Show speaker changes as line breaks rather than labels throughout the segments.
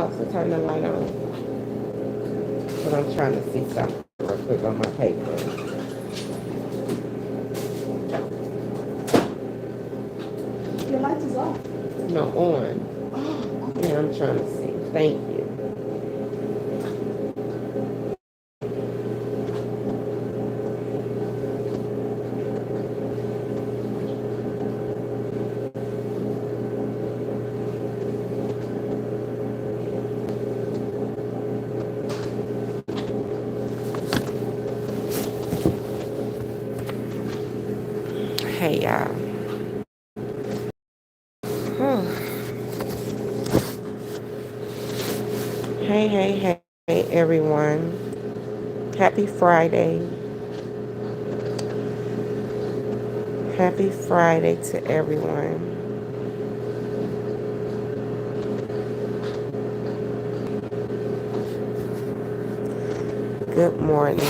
also turn the light on. But I'm trying to see something real quick on my paper.
Your light is off.
No, on.
Oh,
Yeah, I'm trying to see. Thank you. Hey, y'all. Hey, everyone. Happy Friday. Happy Friday to everyone. Good morning.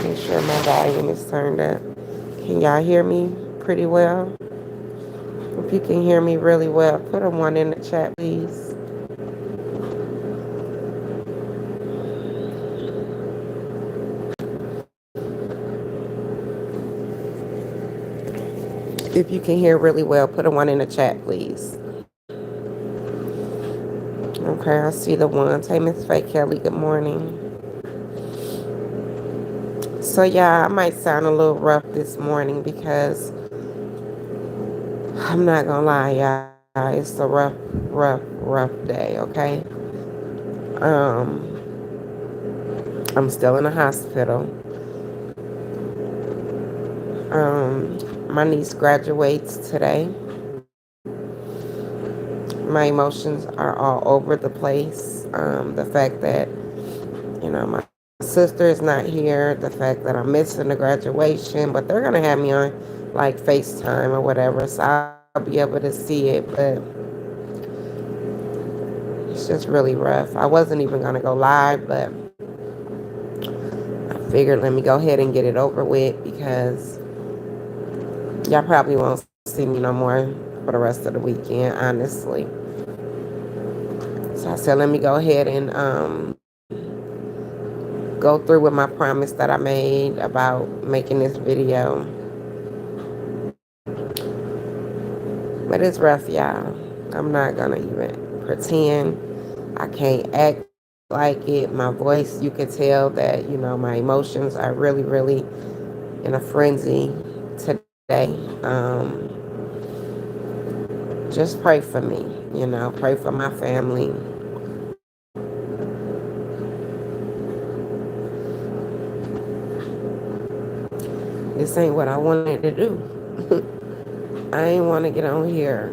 Make sure my volume is turned up. Can y'all hear me pretty well? If you can hear me really well, put a one in the chat, please. If you can hear really well, put a one in the chat, please. Okay, I see the ones. Hey, Miss Faye Kelly, good morning. So, yeah, I might sound a little rough this morning because I'm not gonna lie, y'all. It's a rough day, okay? Um, I'm still in the hospital. My niece graduates today. My emotions are all over the place. The fact that, my sister is not here, the fact that I'm missing the graduation, but they're gonna have me on like FaceTime or whatever, so I'll be able to see it, but it's just really rough. I wasn't even gonna go live, but I figured let me go ahead and get it over with because y'all probably won't see me no more for the rest of the weekend, honestly. So I said, let me go ahead and go through with my promise that I made about making this video. But it's rough, y'all. I'm not gonna even pretend. I can't act like it. My voice, you can tell that, my emotions are really, really in a frenzy today. Just pray for me, pray for my family. This ain't what I wanted to do. I ain't want to get on here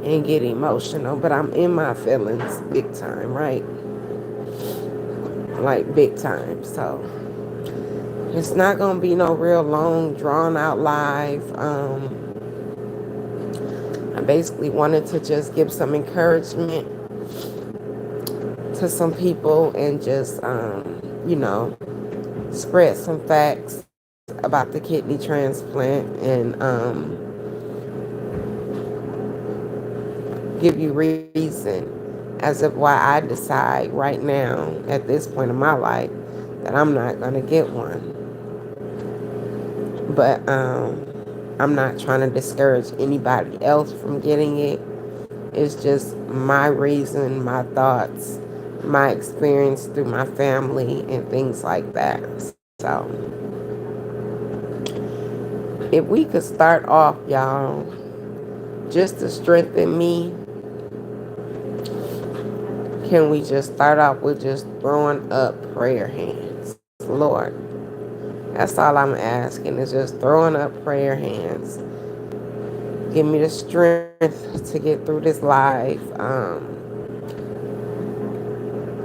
and get emotional, but I'm in my feelings big time, right? Like big time. So it's not gonna be no real long, drawn out live. I basically wanted to just give some encouragement to some people and just, spread some facts about the kidney transplant and give you reason as of why I decide right now at this point in my life that I'm not gonna get one. But I'm not trying to discourage anybody else from getting it. It's just my reason, my thoughts, my experience through my family and things like that. So if we could start off, y'all, just to strengthen me, can we just start off with just throwing up prayer hands? Lord, that's all I'm asking is just throwing up prayer hands. Give me the strength to get through this life.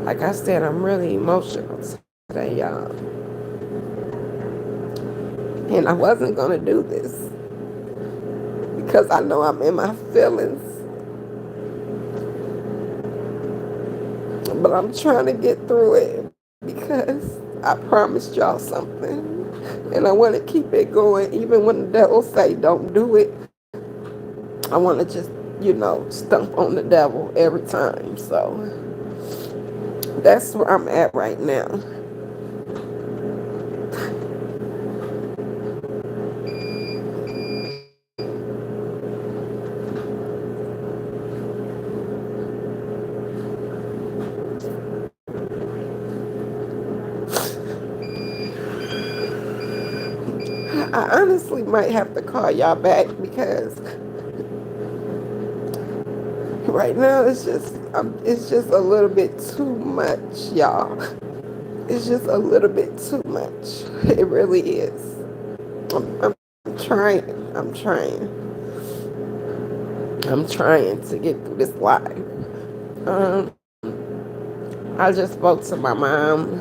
Like I said, I'm really emotional today, y'all. And I wasn't going to do this because I know I'm in my feelings. But I'm trying to get through it because I promised y'all something. And I want to keep it going even when the devil say don't do it. I want to just stump on the devil every time. So that's where I'm at right now. I honestly might have to call y'all back because right now it's just a little bit too much, y'all. It's just a little bit too much. It really is. I'm trying. I'm trying to get through this live. Um, I just spoke to my mom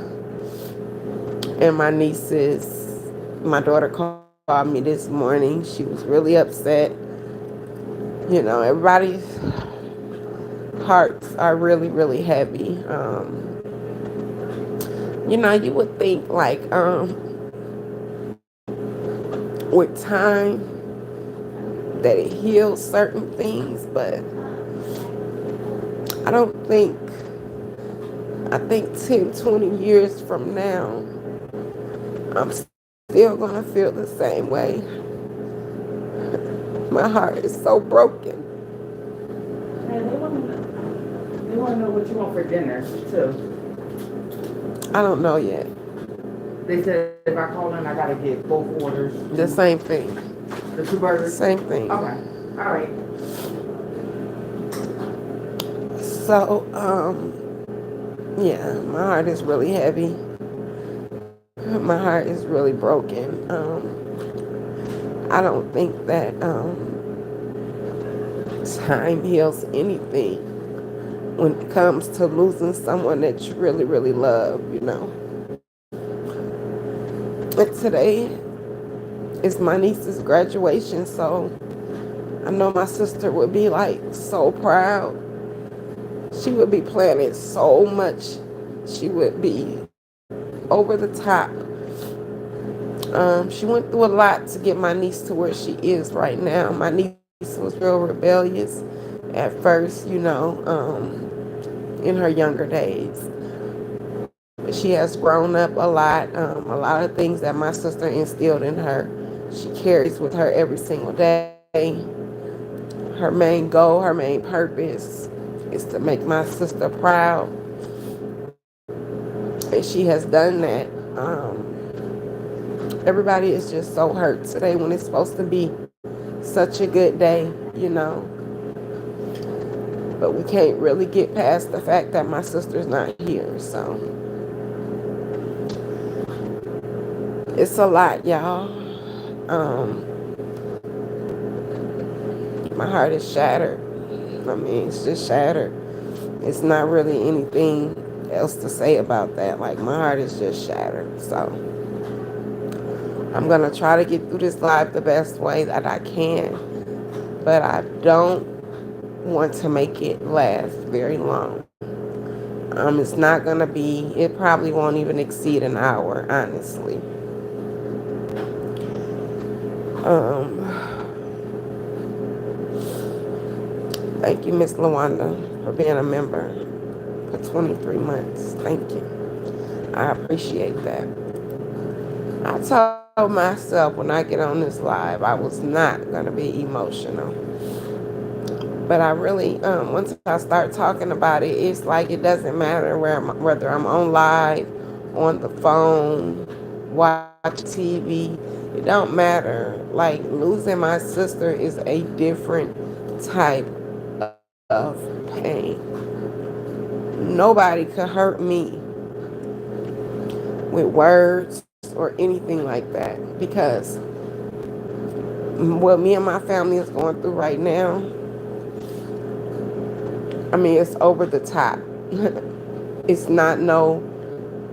and my nieces. My daughter called me this morning. She was really upset. Everybody's hearts are really, really heavy. You would think like with time that it heals certain things, but I don't think, I think 10, 20 years from now, I'm still gonna feel the same way. My heart is so broken.
And they want to know what you want for dinner too.
I don't know yet.
They said if I call in, I gotta get both orders.
The same thing.
The two burgers.
Same thing.
Okay. All right.
So, yeah, my heart is really heavy. My heart is really broken. I don't think that time heals anything when it comes to losing someone that you really, really love. And today is my niece's graduation, so I know my sister would be like so proud. She would be planning so much. She would be over the top. She went through a lot to get my niece to where she is right now. My niece was real rebellious at first, in her younger days. But she has grown up a lot. A lot of things that my sister instilled in her, she carries with her every single day. Her main goal, her main purpose is to make my sister proud. And she has done that. Everybody is just so hurt today when it's supposed to be such a good day. But we can't really get past the fact that my sister's not here. So it's a lot, y'all. My heart is shattered. I mean, it's just shattered. It's not really anything else to say about that. Like, my heart is just shattered. So I'm going to try to get through this live the best way that I can. But I don't want to make it last very long. It's not going to be, it probably won't even exceed an hour, honestly. Thank you, Miss Lawanda, for being a member for 23 months. Thank you. I appreciate that. I told myself when I get on this live, I was not going to be emotional. But I really, once I start talking about it, it's like it doesn't matter whether I'm on live, on the phone, watching TV. It don't matter. Like, losing my sister is a different type of pain. Nobody could hurt me with words or anything like that, because what me and my family is going through right now, I mean, it's over the top. It's not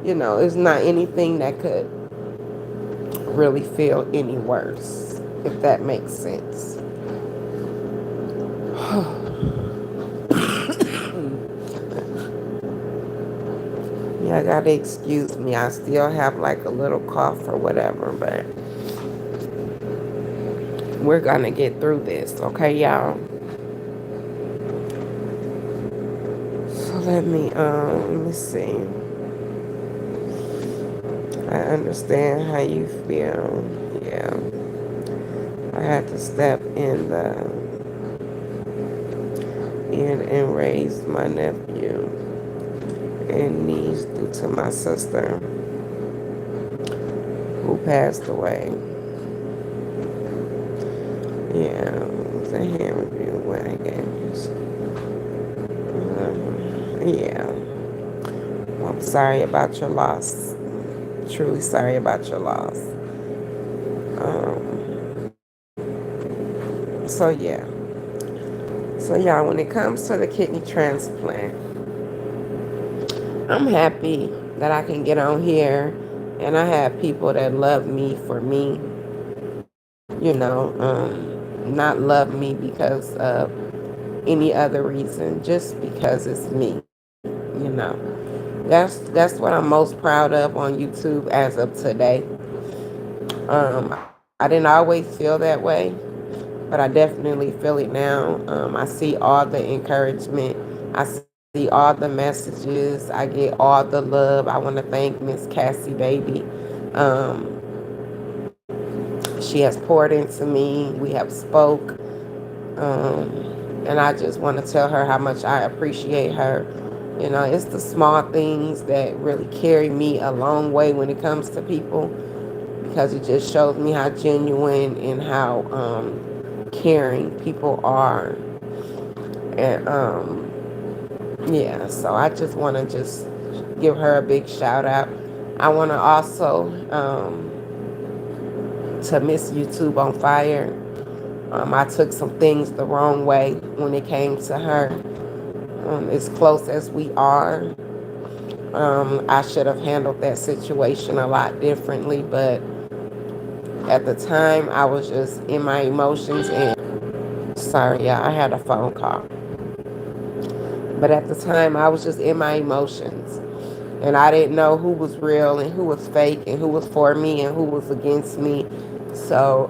it's not anything that could really feel any worse, if that makes sense. Yeah, gotta excuse me. I still have like a little cough or whatever, but we're gonna get through this, okay, y'all? Let me see. I understand how you feel. Yeah, I had to step in and raise my nephew and niece due to my sister who passed away. Yeah, it was a hand review when I gave you. Yeah, I'm sorry about your loss. Truly sorry about your loss. So yeah. So yeah, when it comes to the kidney transplant, I'm happy that I can get on here and I have people that love me for me, not love me because of any other reason, just because it's me. That's what I'm most proud of on YouTube as of today. I didn't always feel that way, but I definitely feel it now. I see all the encouragement. I see all the messages. I get all the love. I want to thank Miss Cassie Baby. Um, she has poured into me. We have spoke. And I just want to tell her how much I appreciate her. It's the small things that really carry me a long way when it comes to people, because it just shows me how genuine and how caring people are. And yeah, so I just want to just give her a big shout out. I want to also to Miss YouTube on Fire. I took some things the wrong way when it came to her. As close as we are, I should have handled that situation a lot differently. But at the time, I was just in my emotions. And sorry, yeah, I had a phone call. But at the time, I was just in my emotions. And I didn't know who was real and who was fake and who was for me and who was against me. So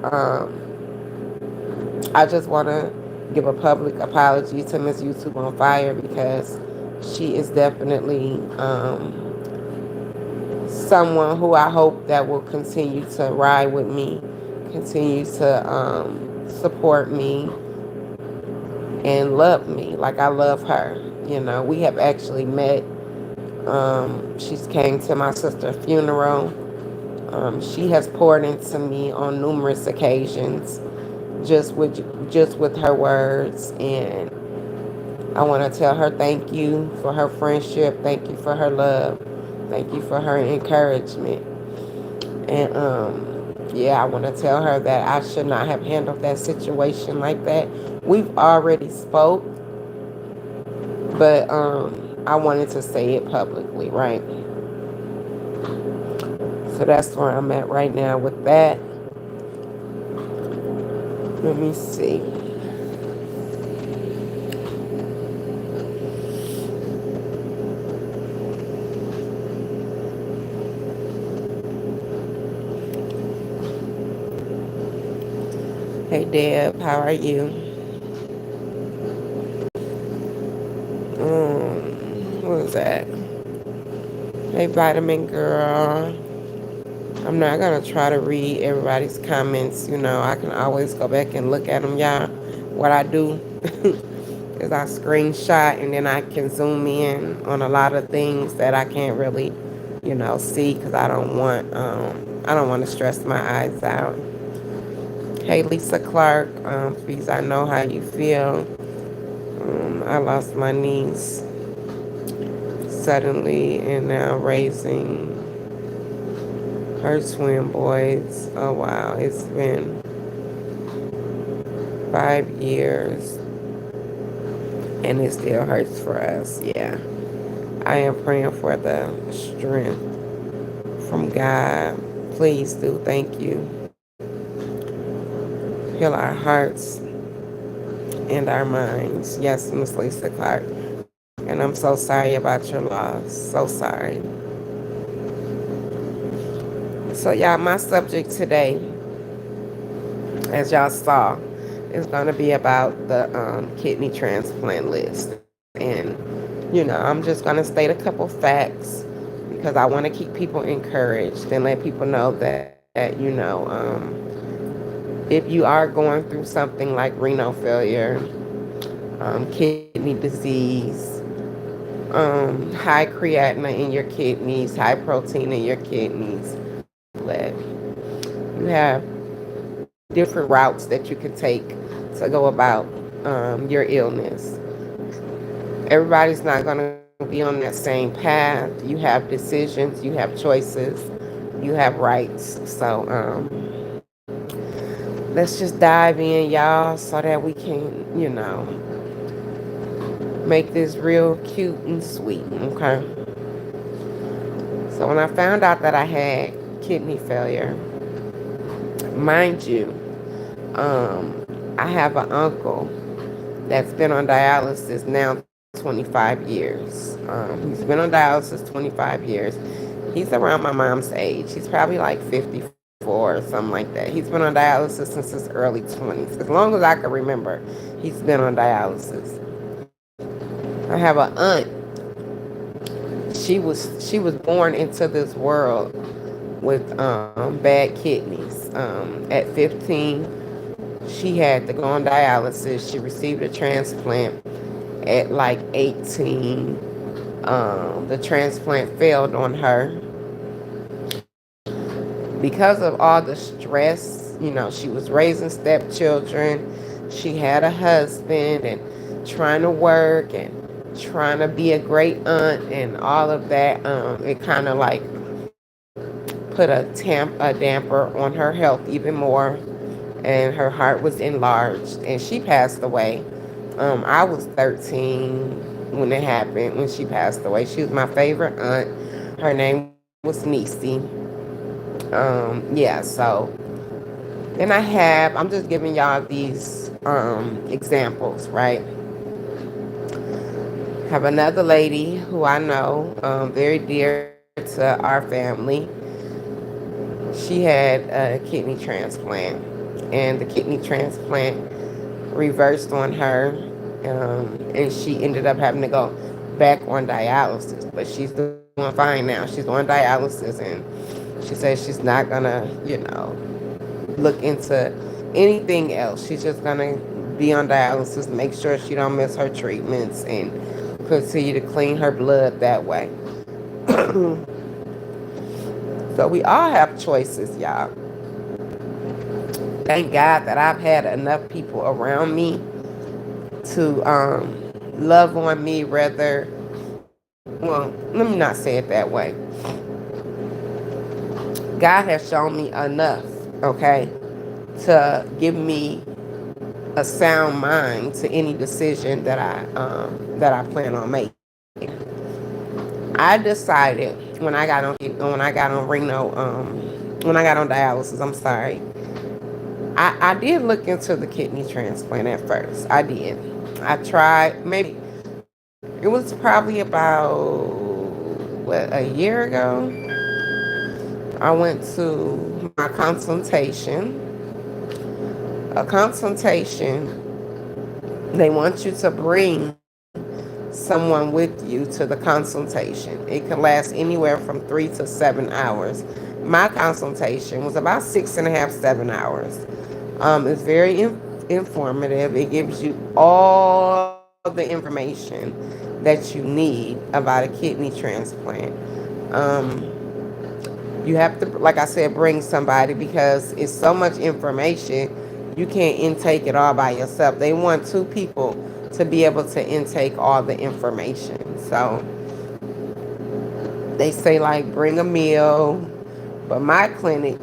I just want to give a public apology to Miss YouTube on Fire, because she is definitely someone who I hope that will continue to ride with me, continue to support me and love me like I love her. We have actually met. She's came to my sister's funeral. She has poured into me on numerous occasions, just with her words. And I want to tell her thank you for her friendship, thank you for her love, thank you for her encouragement. And yeah, I want to tell her that I should not have handled that situation like that. We've already spoke, but I wanted to say it publicly, right? So that's where I'm at right now with that. Let me see. Hey Deb, how are you? What was that? Hey Vitamin Girl. I'm not gonna try to read everybody's comments. I can always go back and look at them, y'all. What I do is I screenshot and then I can zoom in on a lot of things that I can't really, see, because I don't want to stress my eyes out. Hey Lisa Clark, please, I know how you feel. I lost my niece suddenly and now raising her twin boys. Oh wow, it's been 5 years and it still hurts for us. Yeah, I am praying for the strength from God. Please do. Thank you. Heal our hearts and our minds. Yes, Miss Lisa Clark. And I'm so sorry about your loss. So sorry. So y'all, my subject today, as y'all saw, is going to be about the kidney transplant list. And I'm just going to state a couple facts because I want to keep people encouraged and let people know that, if you are going through something like renal failure, kidney disease, high creatinine in your kidneys, high protein in your kidneys, that you have different routes that you can take to go about your illness. Everybody's not going to be on that same path. You have decisions, you have choices, you have rights. So let's just dive in, y'all, so that we can, make this real cute and sweet. Okay. So when I found out that I had kidney failure, mind you, I have an uncle that's been on dialysis now 25 years. He's been on dialysis 25 years. He's around my mom's age. He's probably like 54 or something like that. He's been on dialysis since his early 20s. As long as I can remember, he's been on dialysis. I have an aunt. She was born into this world with bad kidneys. At 15, she had to go on dialysis. She received a transplant at like 18. The transplant failed on her because of all the stress. She was raising stepchildren. She had a husband and trying to work and trying to be a great aunt and all of that. It kind of like put a damper on her health even more, and her heart was enlarged, and she passed away. I was 13 when it happened, when she passed away. She was my favorite aunt. Her name was Nisi. Yeah, so then I'm just giving y'all these examples, right? Have another lady who I know, very dear to our family. She had a kidney transplant, and the kidney transplant reversed on her, and she ended up having to go back on dialysis. But she's doing fine now. She's on dialysis, and she says she's not gonna, look into anything else. She's just gonna be on dialysis, make sure she don't miss her treatments, and continue to clean her blood that way. So we all have choices, y'all. Thank God that I've had enough people around me to love on me, rather, well, let me not say it that way. God has shown me enough, okay, to give me a sound mind to any decision that I plan on making. I decided when I got on renal when I got on dialysis. I'm sorry. I did look into the kidney transplant at first. I did. I tried. Maybe it was probably about what, a year ago. I went to my consultation. A consultation. They want you to bring someone with you to the consultation. It can last anywhere from 3 to 7 hours. My consultation was about 6.5, 7 hours. It's very informative. It gives you all the information that you need about a kidney transplant. Um, you have to, like I said, bring somebody because it's so much information. You can't intake it all by yourself. They want two people to be able to intake all the information. So they say, like, bring a meal. But my clinic,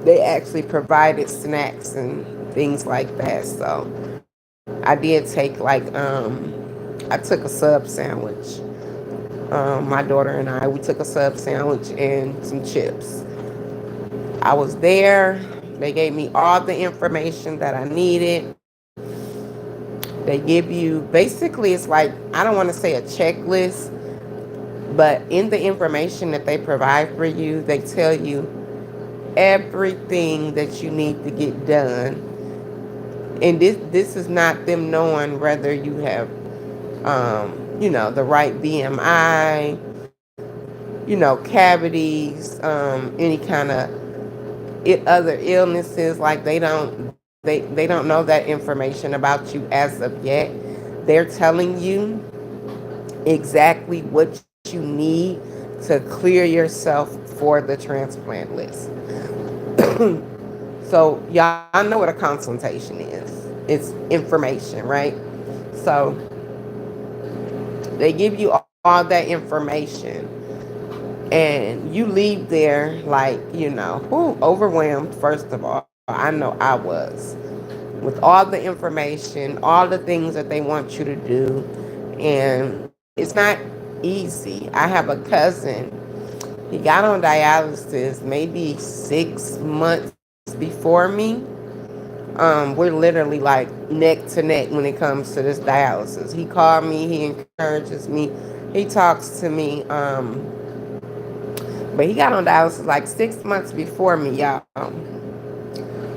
they actually provided snacks and things like that. So I did take I took a sub sandwich. My daughter and I, we took a sub sandwich and some chips. I was there. They gave me all the information that I needed. They give you, basically, it's like, I don't want to say a checklist, but in the information that they provide for you, they tell you everything that you need to get done. And this is not them knowing whether you have the right BMI, cavities, any kind of other illnesses. Like they don't know that information about you as of yet. They're telling you exactly what you need to clear yourself for the transplant list. So y'all know what a consultation is. It's information, right? So they give you all that information, and you leave there like, overwhelmed. First of all, I know I was, with all the information, all the things that they want you to do. And it's not easy. I have a cousin, he got on dialysis maybe 6 months before me. We're literally like neck to neck when it comes to this dialysis. He called me, he encourages me, he talks to me. But he got on dialysis like 6 months before me, y'all.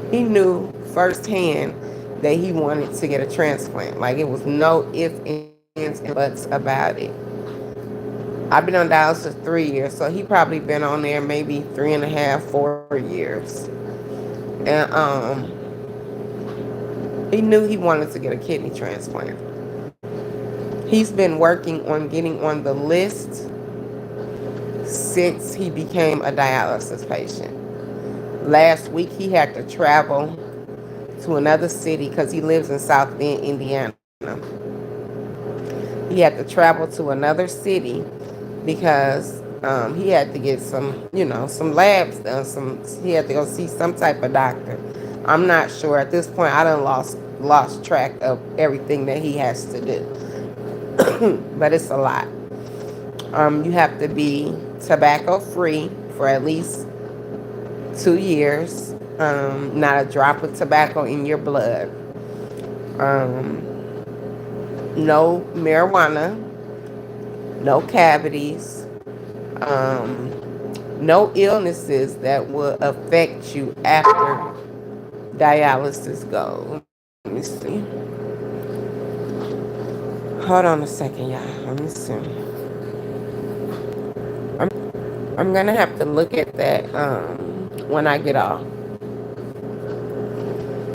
He knew firsthand that he wanted to get a transplant. Like, it was no ifs, ands, and buts about it. I've been on dialysis 3 years, so he probably been on there maybe 3.5, 4 years. And he knew he wanted to get a kidney transplant. He's been working on getting on the list since he became a dialysis patient. Last week he had to travel to another city because he lives in South Bend, Indiana. He had to travel to another city because he had to get some labs done. He had to go see some type of doctor. I'm not sure at this point. I done lost track of everything that he has to do, but it's a lot. You have to be tobacco free for at least 2 years. Not a drop of tobacco in your blood. No marijuana. No cavities. No illnesses that will affect you after dialysis go. Let me see. Hold on a second, y'all. Let me see. I'm gonna have to look at that when I get off.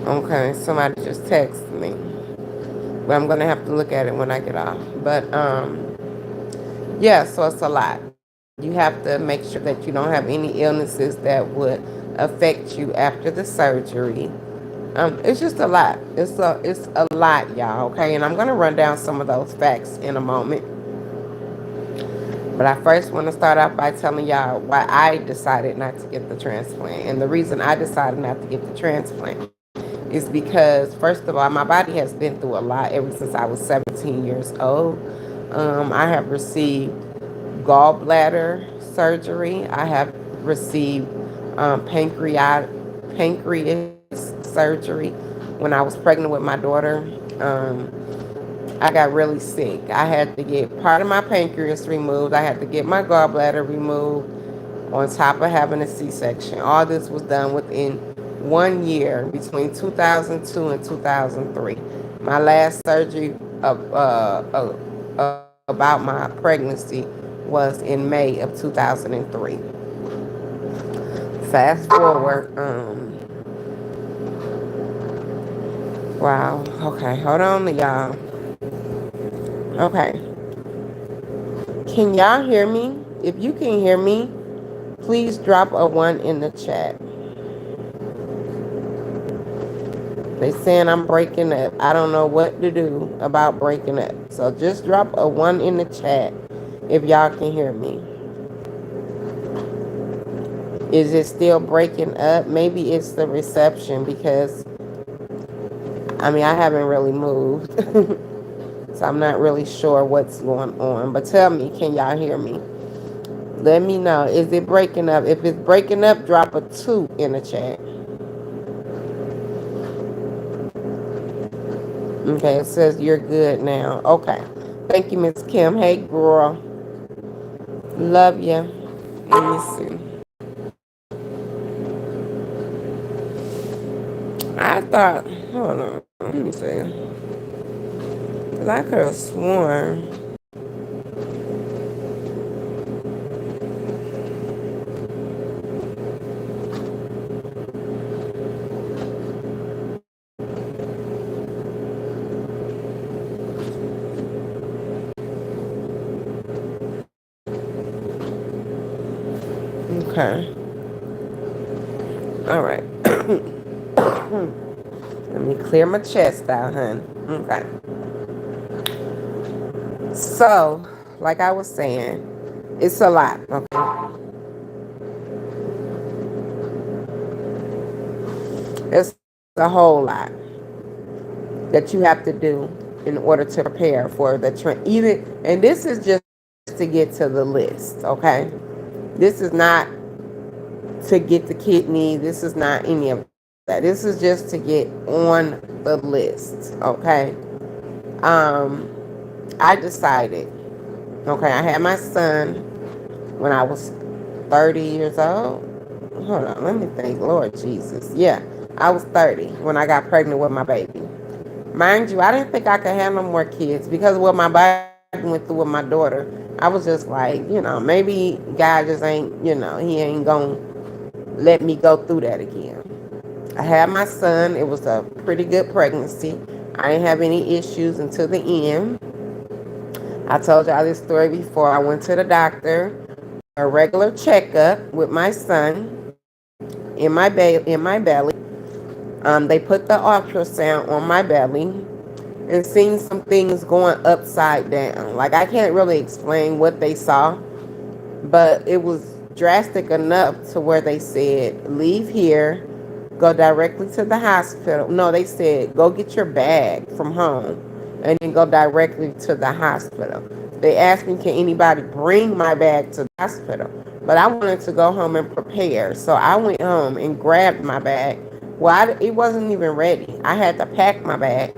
Okay, somebody just texted me, but I'm gonna have to look at it when I get off. But yeah, so it's a lot. You have to make sure that you don't have any illnesses that would affect you after the surgery. It's just a lot. It's a lot, y'all. Okay, and I'm gonna run down some of those facts in a moment. But I first want to start off by telling y'all why I decided not to get the transplant. And the reason I decided not to get the transplant is because, first of all, my body has been through a lot ever since I was 17 years old. I have received gallbladder surgery. I have received pancreas surgery when I was pregnant with my daughter. I got really sick. I had to get part of my pancreas removed. I had to get my gallbladder removed on top of having a C-section. All this was done within 1 year between 2002 and 2003. My last surgery about my pregnancy was in May of 2003. Fast forward. Wow. Okay, hold on, y'all. Okay. Can y'all hear me? If you can hear me, please drop a one in the chat. They saying I'm breaking up. I don't know what to do about breaking up. So just drop a one in the chat if y'all can hear me. Is it still breaking up? Maybe it's the reception because I haven't really moved. So I'm not really sure what's going on. But tell me, can y'all hear me? Let me know. Is it breaking up? If it's breaking up, drop a two in the chat. Okay, it says you're good now. Okay. Thank you, Miss Kim. Hey, girl. Love you. Let me see. I thought, hold on. Let me see. Because I could have sworn. Okay. All right. Let me clear my chest out, honey. Okay. So, like I was saying, it's a lot. Okay. It's a whole lot that you have to do in order to prepare for the even. And this is just to get to the list. Okay. This is not to get the kidney. This is not any of that. This is just to get on the list. Okay. Um, I decided. Okay, I had my son when I was 30 years old. Hold on, let me think. Lord Jesus. Yeah, I was 30 when I got pregnant with my baby. Mind you, I didn't think I could have no more kids because of what my body went through with my daughter. I was just like, maybe God just ain't, he ain't gonna let me go through that again. I had my son. It was a pretty good pregnancy. I didn't have any issues until the end. I told y'all this story before. I went to the doctor for a regular checkup with my son in my belly. They put the ultrasound on my belly and seen some things going upside down. Like I can't really explain what they saw, but it was drastic enough to where they said, leave here, go directly to the hospital. No, they said, go get your bag from home and then go directly to the hospital. They asked me, can anybody bring my bag to the hospital? But I wanted to go home and prepare. So I went home and grabbed my bag. Well, it wasn't even ready. I had to pack my bag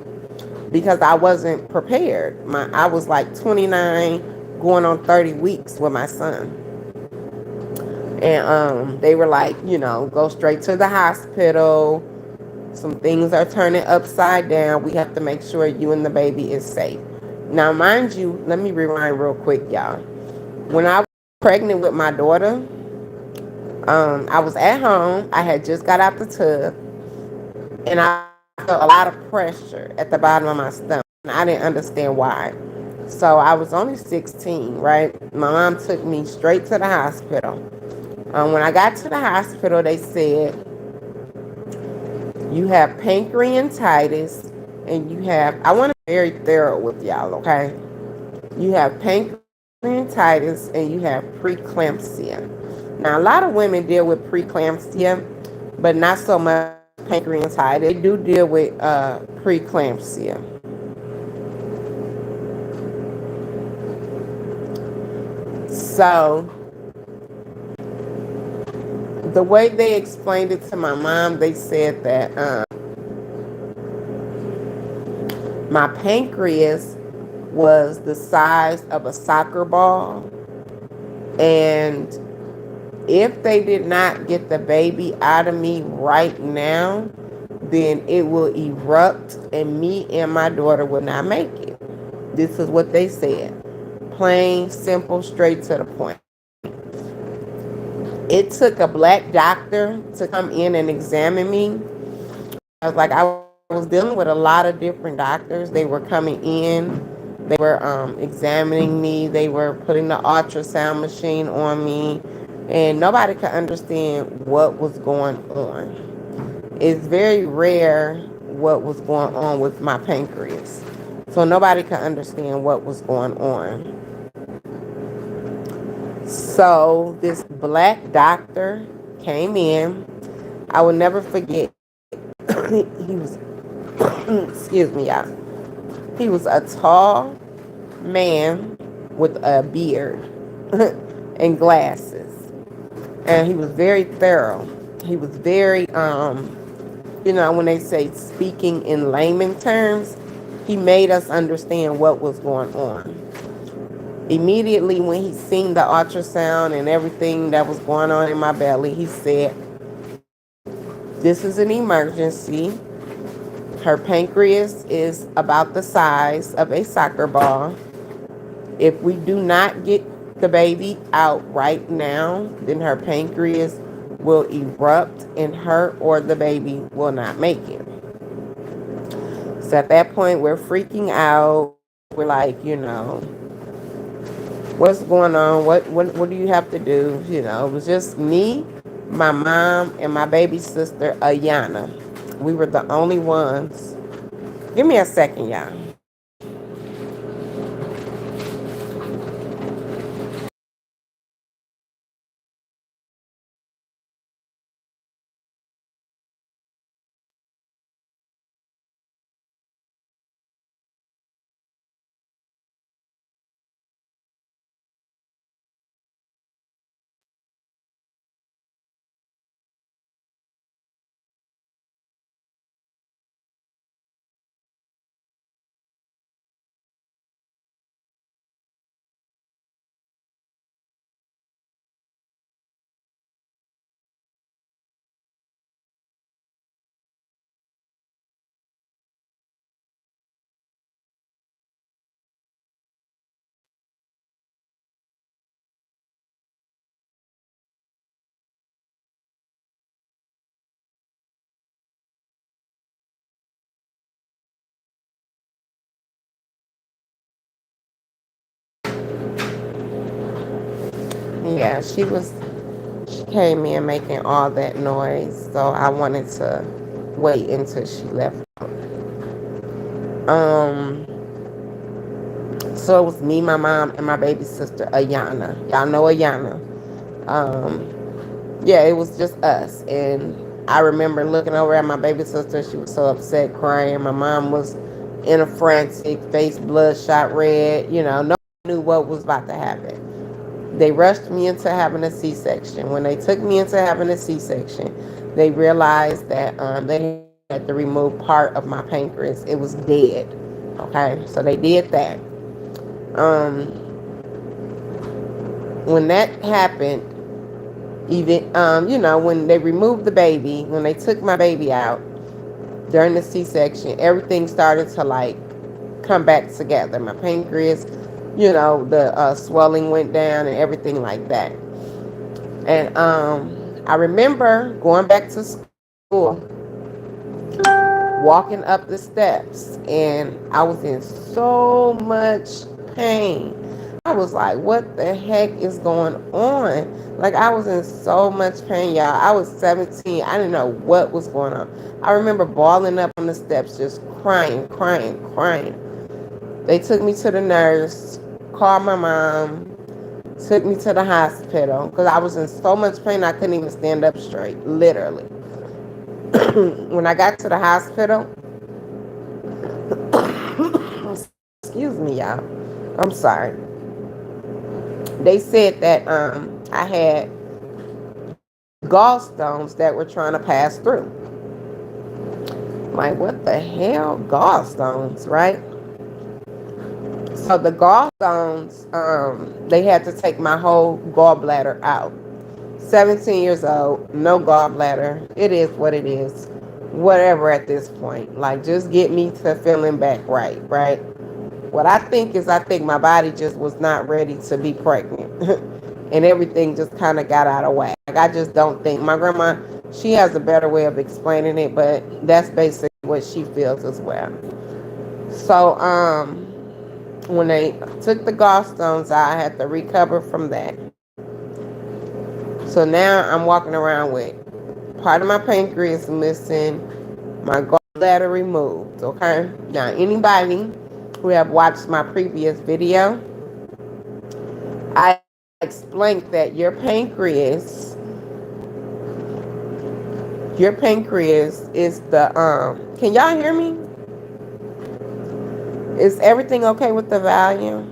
because I wasn't prepared. I was like 29 going on 30 weeks with my son. And they were like, go straight to the hospital. Some things are turning upside down. We have to make sure you and the baby is safe. Now, mind you, let me rewind real quick, y'all. When I was pregnant with my daughter, I was at home. I had just got out the tub, and I felt a lot of pressure at the bottom of my stomach. And I didn't understand why. So I was only 16, right? My mom took me straight to the hospital. When I got to the hospital, they said, you have pancreatitis and I want to be very thorough with y'all, okay? You have pancreatitis and you have preeclampsia. Now, a lot of women deal with preeclampsia, but not so much pancreatitis. They do deal with preeclampsia. So, the way they explained it to my mom, they said that my pancreas was the size of a soccer ball. And if they did not get the baby out of me right now, then it will erupt and me and my daughter will not make it. This is what they said. Plain, simple, straight to the point. It took a black doctor to come in and examine me. I was dealing with a lot of different doctors. They were coming in. They were examining me. They were putting the ultrasound machine on me. And nobody could understand what was going on. It's very rare what was going on with my pancreas. So nobody could understand what was going on. So this black doctor came in. I will never forget. He was, excuse me, y'all. He was a tall man with a beard and glasses. And he was very thorough. He was very, when they say speaking in layman terms, he made us understand what was going on. Immediately when he seen the ultrasound and everything that was going on in my belly, he said, this is an emergency. Her pancreas is about the size of a soccer ball. If we do not get the baby out right now, then her pancreas will erupt and her or the baby will not make it. So at that point, we're freaking out. We're like, what's going on? What do you have to do? You know, it was just me, my mom, and my baby sister Ayana. We were the only ones. Give me a second, y'all. Yeah, she came in making all that noise, so I wanted to wait until she left. Um, so it was me, my mom, and my baby sister Ayana. Y'all know Ayana. Um, yeah, it was just us, and I remember looking over at my baby sister. She was so upset, crying. My mom was in a frantic, face bloodshot red. You know, no one knew what was about to happen. They rushed me into having a C-section. When they took me into having a C-section, they realized that they had to remove part of my pancreas. It was dead. Okay, so they did that. Um, when that happened, even when they removed the baby, when they took my baby out during the C-section, everything started to like come back together. My pancreas, the swelling went down and everything like that. And I remember going back to school, walking up the steps, and I was in so much pain. I was like, what the heck is going on? Like, I was in so much pain, y'all. I was 17. I didn't know what was going on. I remember balling up on the steps, just crying, crying, crying. They took me to the nurse, called my mom, took me to the hospital because I was in so much pain I couldn't even stand up straight, literally. When I got to the hospital, excuse me, y'all. I'm sorry. They said that I had gallstones that were trying to pass through. Like, what the hell? Gallstones, right? So the gallstones, they had to take my whole gallbladder out. 17 years old, no gallbladder. It is what it is. Whatever at this point. Like, just get me to feeling back right, right? What I think my body just was not ready to be pregnant. And everything just kind of got out of whack. Like, I just don't think. My grandma, she has a better way of explaining it, but that's basically what she feels as well. So, when they took the gallstones out, I had to recover from that. So now I'm walking around with part of my pancreas missing, my gallbladder removed. Okay. Now, anybody who have watched my previous video, I explained that your pancreas is the Can y'all hear me? Is everything okay with the volume?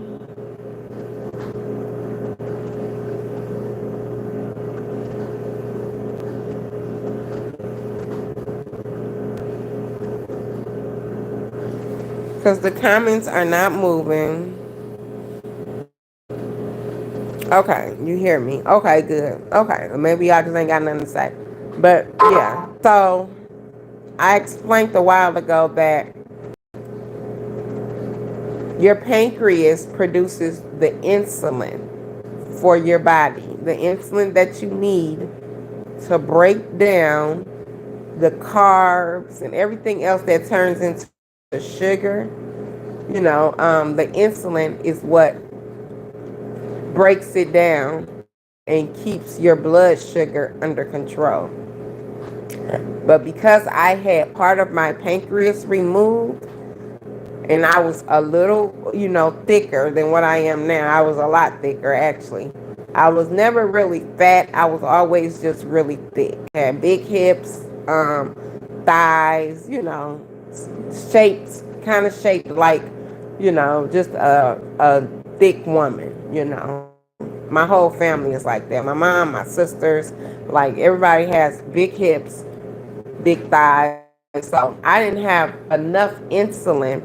Because the comments are not moving. Okay, you hear me. Okay, good. Okay, maybe y'all just ain't got nothing to say. But yeah, so I explained a while ago that your pancreas produces the insulin for your body, the insulin that you need to break down the carbs and everything else that turns into sugar. The insulin is what breaks it down and keeps your blood sugar under control. But because I had part of my pancreas removed, and I was a little, thicker than what I am now. I was a lot thicker, actually. I was never really fat. I was always just really thick. Had big hips, thighs, shaped, kind of shaped like, just a thick woman, My whole family is like that. My mom, my sisters, like everybody has big hips, big thighs. So I didn't have enough insulin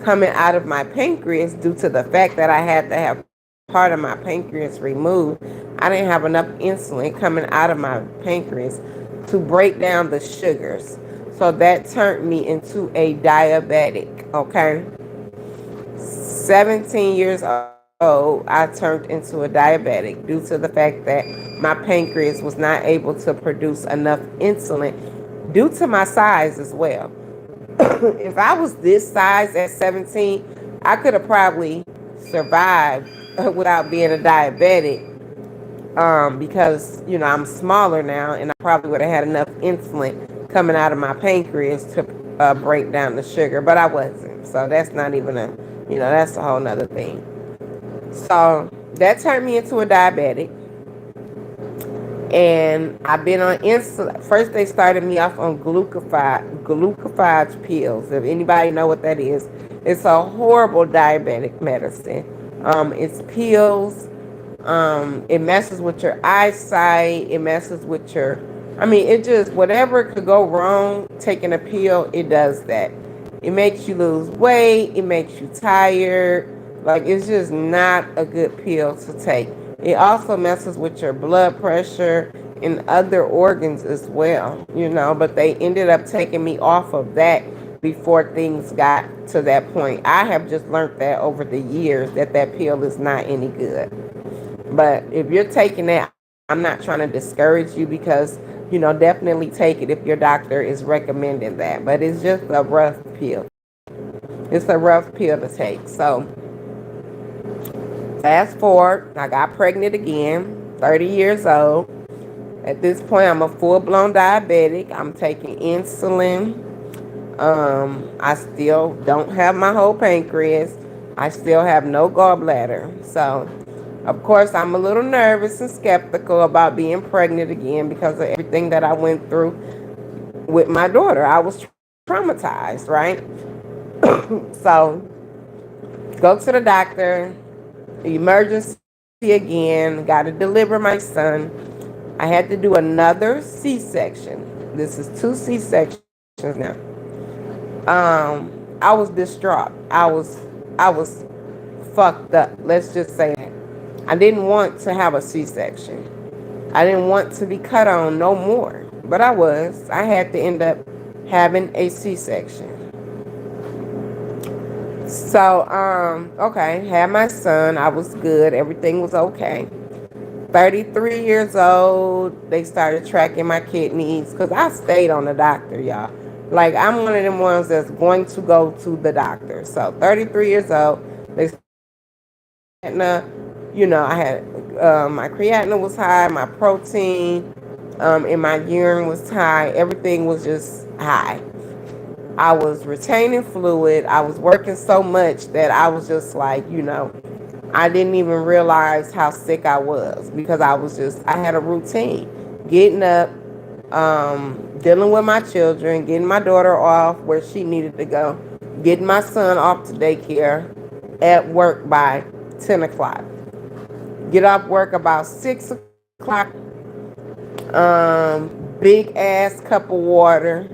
coming out of my pancreas due to the fact that I had to have part of my pancreas removed. I didn't have enough insulin coming out of my pancreas to break down the sugars. So that turned me into a diabetic, okay? 17 years old, I turned into a diabetic due to the fact that my pancreas was not able to produce enough insulin due to my size as well. If I was this size at 17, I could have probably survived without being a diabetic, because, I'm smaller now and I probably would have had enough insulin coming out of my pancreas to break down the sugar, but I wasn't. So that's not even that's a whole nother thing. So that turned me into a diabetic. And I've been on insulin. First, they started me off on glucophage pills. If anybody know what that is, it's a horrible diabetic medicine. It's pills. It messes with your eyesight. It messes with your. I mean, it just whatever could go wrong. Taking a pill, it does that. It makes you lose weight. It makes you tired. Like, it's just not a good pill to take. It also messes with your blood pressure and other organs as well, but they ended up taking me off of that before things got to that point. I have just learned that over the years that pill is not any good. But if you're taking that, I'm not trying to discourage you because, definitely take it if your doctor is recommending that. But it's just a rough pill. It's a rough pill to take. So fast forward, I got pregnant again, 30 years old. At this point, I'm a full-blown diabetic. I'm taking insulin. I still don't have my whole pancreas. I still have no gallbladder. So, of course, I'm a little nervous and skeptical about being pregnant again because of everything that I went through with my daughter. I was traumatized, right? So, go to the doctor, emergency again, got to deliver my son. I had to do another C-section. This is 2 C-sections now. I was distraught. I was fucked up. Let's just say that. I didn't want to have a C-section. I didn't want to be cut on no more. But I was. I had to end up having a C-section. So, okay, had my son. I was good. Everything was okay. 33 years old, they started tracking my kidneys because I stayed on the doctor, y'all. Like, I'm one of them ones that's going to go to the doctor. So, 33 years old, they started tracking my creatinine. I had my creatinine was high, my protein in my urine was high. Everything was just high. I was retaining fluid. I was working so much that I was just like, I didn't even realize how sick I was because I had a routine. Getting up, dealing with my children, getting my daughter off where she needed to go, getting my son off to daycare at work by 10 o'clock. Get off work about 6 o'clock. Big ass cup of water.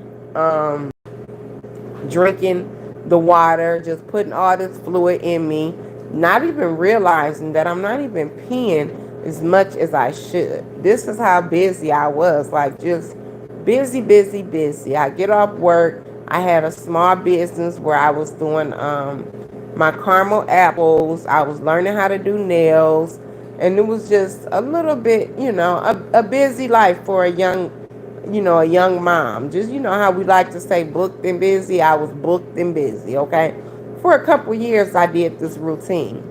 Drinking the water, just putting all this fluid in me, not even realizing that I'm not even peeing as much as I should. This is how busy I was, like just busy, busy, busy. I get off work. I had a small business where I was doing my caramel apples. I was learning how to do nails. And it was just a little bit, a busy life for a young mom. Just, how we like to say booked and busy. I was booked and busy, okay? For a couple years, I did this routine.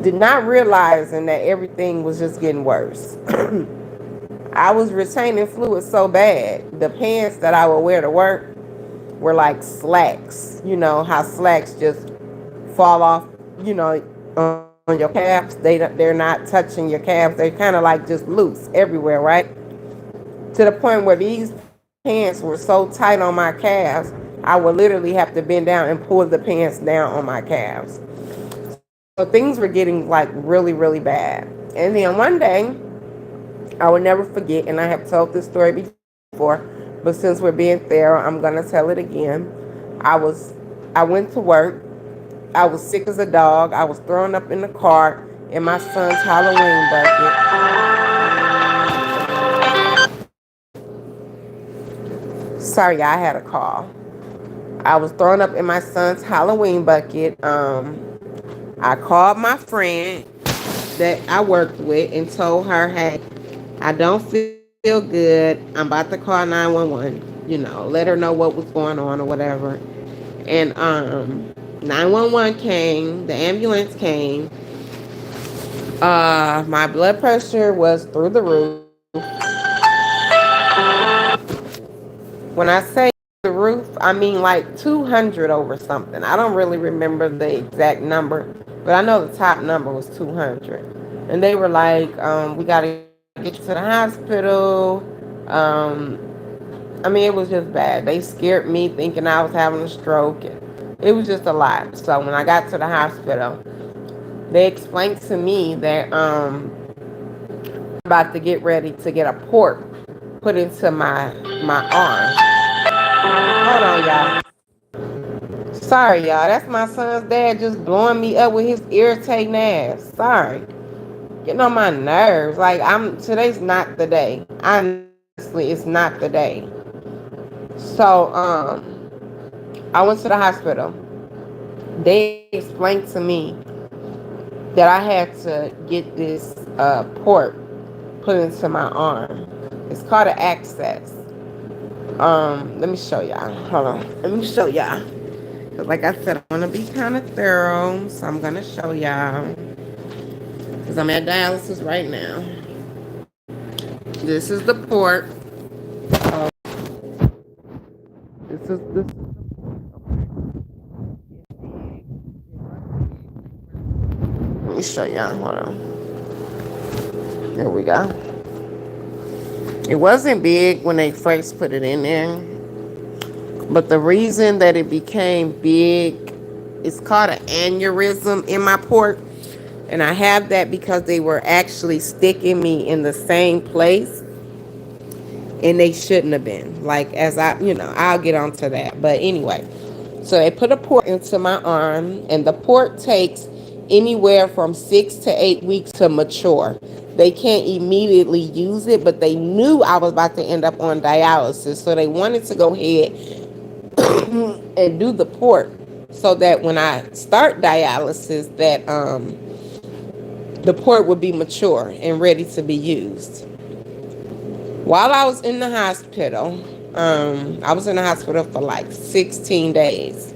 Did not realizing that everything was just getting worse. I was retaining fluid so bad. The pants that I would wear to work were like slacks. You know how slacks just fall off, you know, on your calves. They're not touching your calves. They're kind of like just loose everywhere, right? To the point where these pants were so tight on my calves, I would literally have to bend down and pull the pants down on my calves. So things were getting like really, really bad. And then one day, I will never forget, and I have told this story before, but since we're being thorough, I'm gonna tell it again. I was, I went to work. I was sick as a dog. I was throwing up in the car in my son's Halloween bucket. Sorry, I had a call. I was throwing up in my son's Halloween bucket. I called my friend that I worked with and told her, hey, I don't feel good. I'm about to call 911. You know, let her know what was going on or whatever. And 911 came, the ambulance came. My blood pressure was through the roof. When I say the roof, I mean like 200 over something. I don't really remember the exact number, but I know the top number was 200. And they were like, we got to get you to the hospital. I mean, it was just bad. They scared me thinking I was having a stroke. It was just a lot. So when I got to the hospital, they explained to me that I'm about to get ready to get a port put into my arm. Hold on, y'all. Sorry, y'all. That's my son's dad just blowing me up with his irritating ass. Sorry. Getting on my nerves. Like today's not the day. Honestly, it's not the day. So, I went to the hospital. They explained to me that I had to get this port put into my arm. It's called an access. Let me show y'all. Hold on. Let me show y'all. Cause like I said, I want to be kind of thorough, so I'm gonna show y'all. Cause I'm at dialysis right now. This is the port. Uh, this. Let me show y'all. Hold on. There we go. It wasn't big when they first put it in there, but the reason that it became big is called an aneurysm in my port. And I have that because they were actually sticking me in the same place and they shouldn't have been. Like, I'll get onto that. But anyway, so they put a port into my arm, and the port takes anywhere from 6 to 8 weeks to mature. They can't immediately use it, but they knew I was about to end up on dialysis. So they wanted to go ahead and do the port so that when I start dialysis, that the port would be mature and ready to be used. While I was in the hospital, I was in the hospital for like 16 days.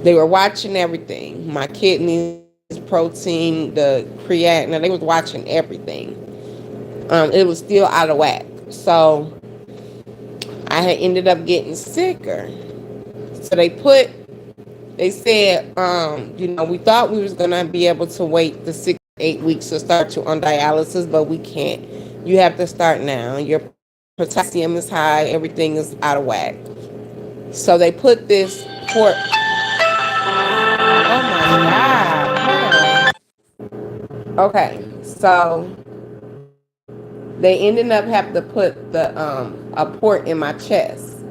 They were watching everything. My kidneys, protein, the creatinine, they was watching everything. It was still out of whack. So I had ended up getting sicker. So they said, we thought we was gonna be able to wait the 6 to 8 weeks to start you on dialysis, but we can't. You have to start now. Your potassium is high. Everything is out of whack. So they put this port. Oh my god! Okay, so they ended up having to put the a port in my chest.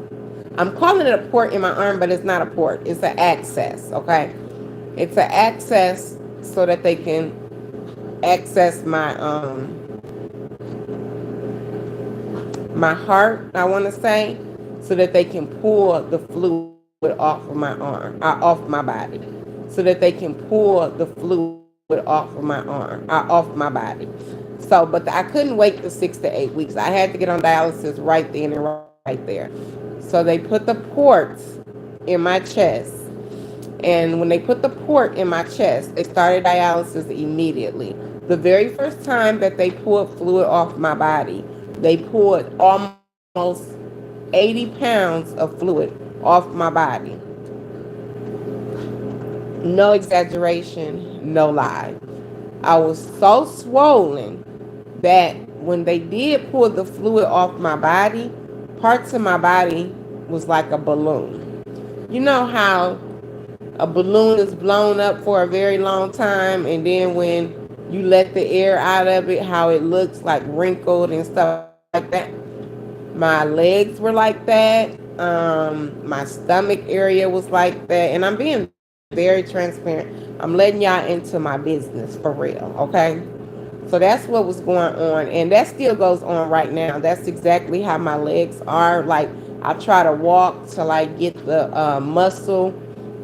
I'm calling it a port in my arm, but it's not a port. It's an access. Okay, it's an access so that they can access my heart. I want to say so that they can pull the fluid off of my arm, off my body, so that they can pull the fluid off of my arm, off my body. So, but I couldn't wait the 6 to 8 weeks. I had to get on dialysis right then and right there. So they put the ports in my chest, And when they put the port in my chest, they started dialysis immediately. The very first time that they pulled fluid off my body, they pulled almost 80 pounds of fluid off my body. No exaggeration, no lie. I was so swollen that when they did pull the fluid off my body, parts of my body was like a balloon. You know how a balloon is blown up for a very long time, and then when you let the air out of it, how it looks like wrinkled and stuff like that? My legs were like that. My stomach area was like that. And I'm being very transparent. I'm letting y'all into my business for real, okay? So that's what was going on. And that still goes on right now. That's exactly how my legs are. Like, I try to walk to like get the muscle,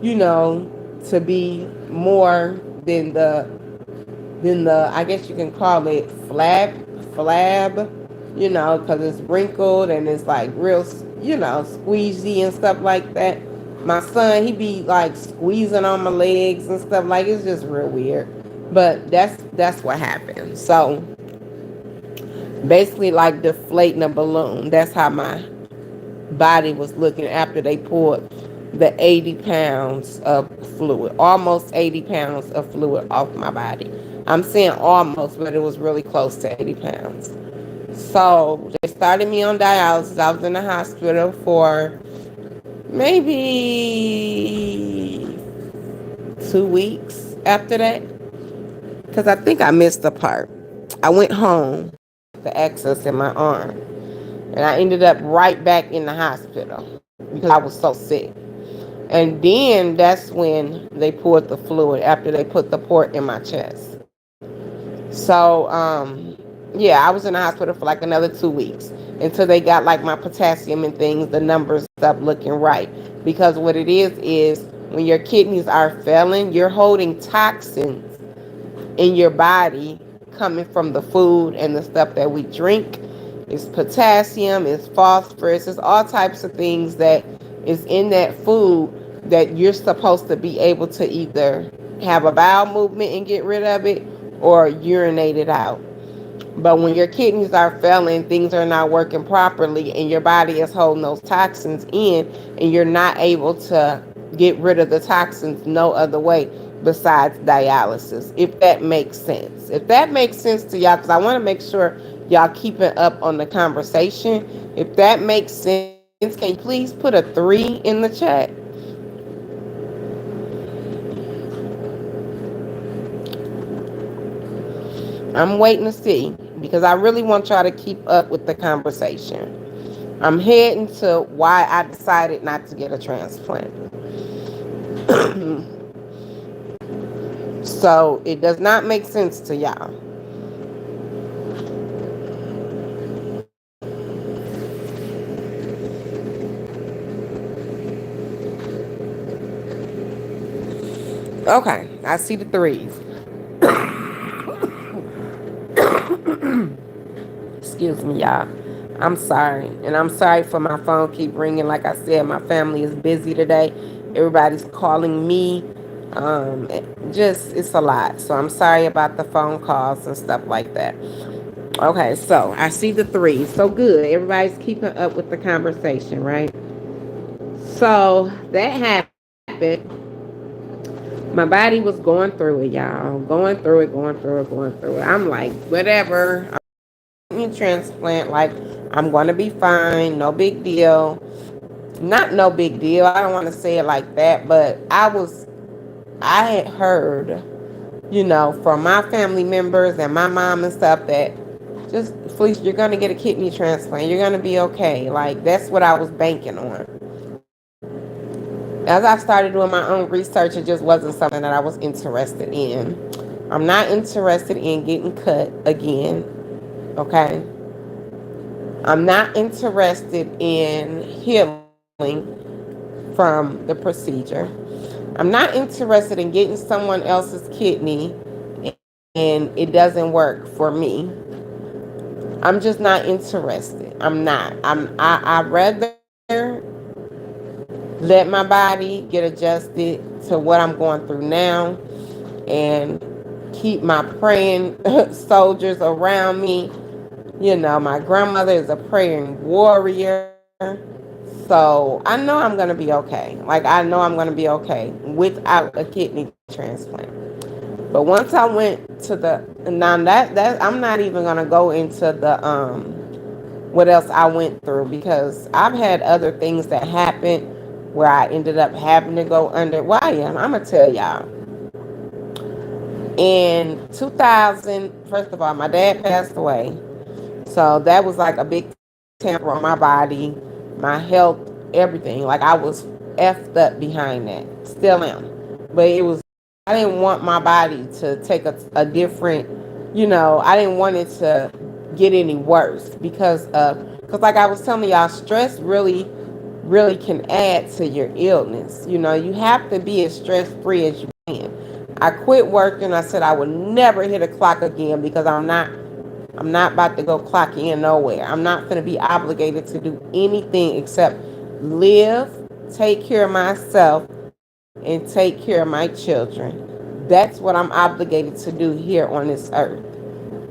you know, to be more than the I guess you can call it flab, because it's wrinkled and it's like real, squeezy and stuff like that. My son, he be like squeezing on my legs and stuff, like it's just real weird. But that's what happened. So basically, like deflating a balloon. That's how my body was looking after they poured the 80 pounds of fluid, almost 80 pounds of fluid off my body. I'm saying almost, but it was really close to 80 pounds. So they started me on dialysis. I was in the hospital for maybe 2 weeks after that, because I think I missed the part. I went home with the excess in my arm, and I ended up right back in the hospital because I was so sick. And then that's when they poured the fluid after they put the port in my chest. So, yeah, I was in the hospital for like another 2 weeks until they got like my potassium and things, the numbers stopped looking right. Because what it is when your kidneys are failing, you're holding toxins in your body coming from the food and the stuff that we drink. It's potassium, it's phosphorus, it's all types of things that is in that food that you're supposed to be able to either have a bowel movement and get rid of it or urinate it out. But when your kidneys are failing, things are not working properly, and your body is holding those toxins in, and you're not able to get rid of the toxins no other way besides dialysis, if that makes sense. If that makes sense to y'all, because I want to make sure y'all keeping up on the conversation. If that makes sense, can you please put a 3 in the chat? I'm waiting to see because I really want y'all to keep up with the conversation. I'm heading to why I decided not to get a transplant. So it does not make sense to y'all. Okay, I see the threes. Excuse me, y'all. I'm sorry. And I'm sorry for my phone keep ringing. Like I said, my family is busy today. Everybody's calling me. Um, just, it's a lot. So I'm sorry about the phone calls and stuff like that. Okay, so I see the threes. So good. Everybody's keeping up with the conversation, right? So that happened. My body was going through it, y'all. Going through it, going through it, going through it. I'm like, whatever. Transplant, like I'm going to be fine, no big deal. Not no big deal, I don't want to say it like that, but I had heard, from my family members and my mom and stuff that just, Felicia, you're going to get a kidney transplant, you're going to be okay. Like, that's what I was banking on. As I started doing my own research, it just wasn't something that I was interested in. I'm not interested in getting cut again, okay? I'm not interested in healing from the procedure. I'm not interested in getting someone else's kidney and it doesn't work for me. I'm just not interested. I'm not. I'd rather let my body get adjusted to what I'm going through now and keep my praying soldiers around me. You know, my grandmother is a praying warrior. So I know I'm going to be okay. Like, I know I'm going to be okay without a kidney transplant. But once I went to the, now that I'm not even going to go into the, what else I went through, because I've had other things that happened where I ended up having to go under. Well, I'm going to tell y'all. In 2000, first of all, my dad passed away. So that was like a big tamper on my body, my health, everything. Like, I was effed up behind that. Still am. But it was, I didn't want my body to take a different, I didn't want it to get any worse because like I was telling y'all, stress really can add to your illness. You have to be as stress free as you can. I quit working. I said I would never hit a clock again because I'm not about to go clock in nowhere. I'm not going to be obligated to do anything except live, take care of myself, and take care of my children. That's what I'm obligated to do here on this earth.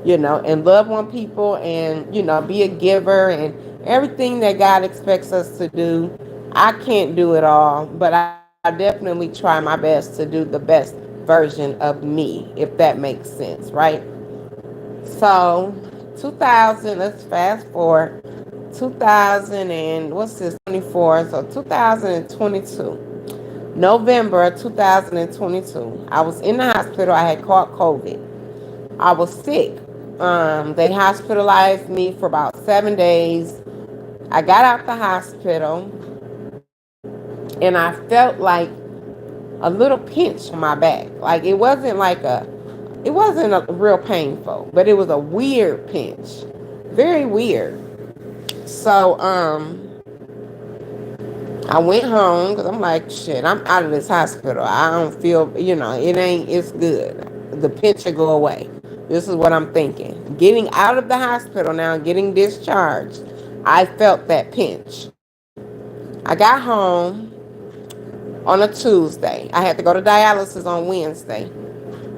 And love on people and, be a giver and everything that God expects us to do. I can't do it all, but I definitely try my best to do the best version of me, if that makes sense, right? So, 2000, let's fast forward. 2000 and what's this, 24? So, 2022. November 2022. I was in the hospital. I had caught COVID. I was sick. They hospitalized me for about 7 days. I got out the hospital and I felt like a little pinch on my back. Like, it wasn't a real painful, but it was a weird pinch. Very weird. So, I went home because I'm like, shit, I'm out of this hospital. I don't feel, it's good. The pinch will go away. This is what I'm thinking. Getting out of the hospital now, getting discharged, I felt that pinch. I got home on a Tuesday. I had to go to dialysis on Wednesday.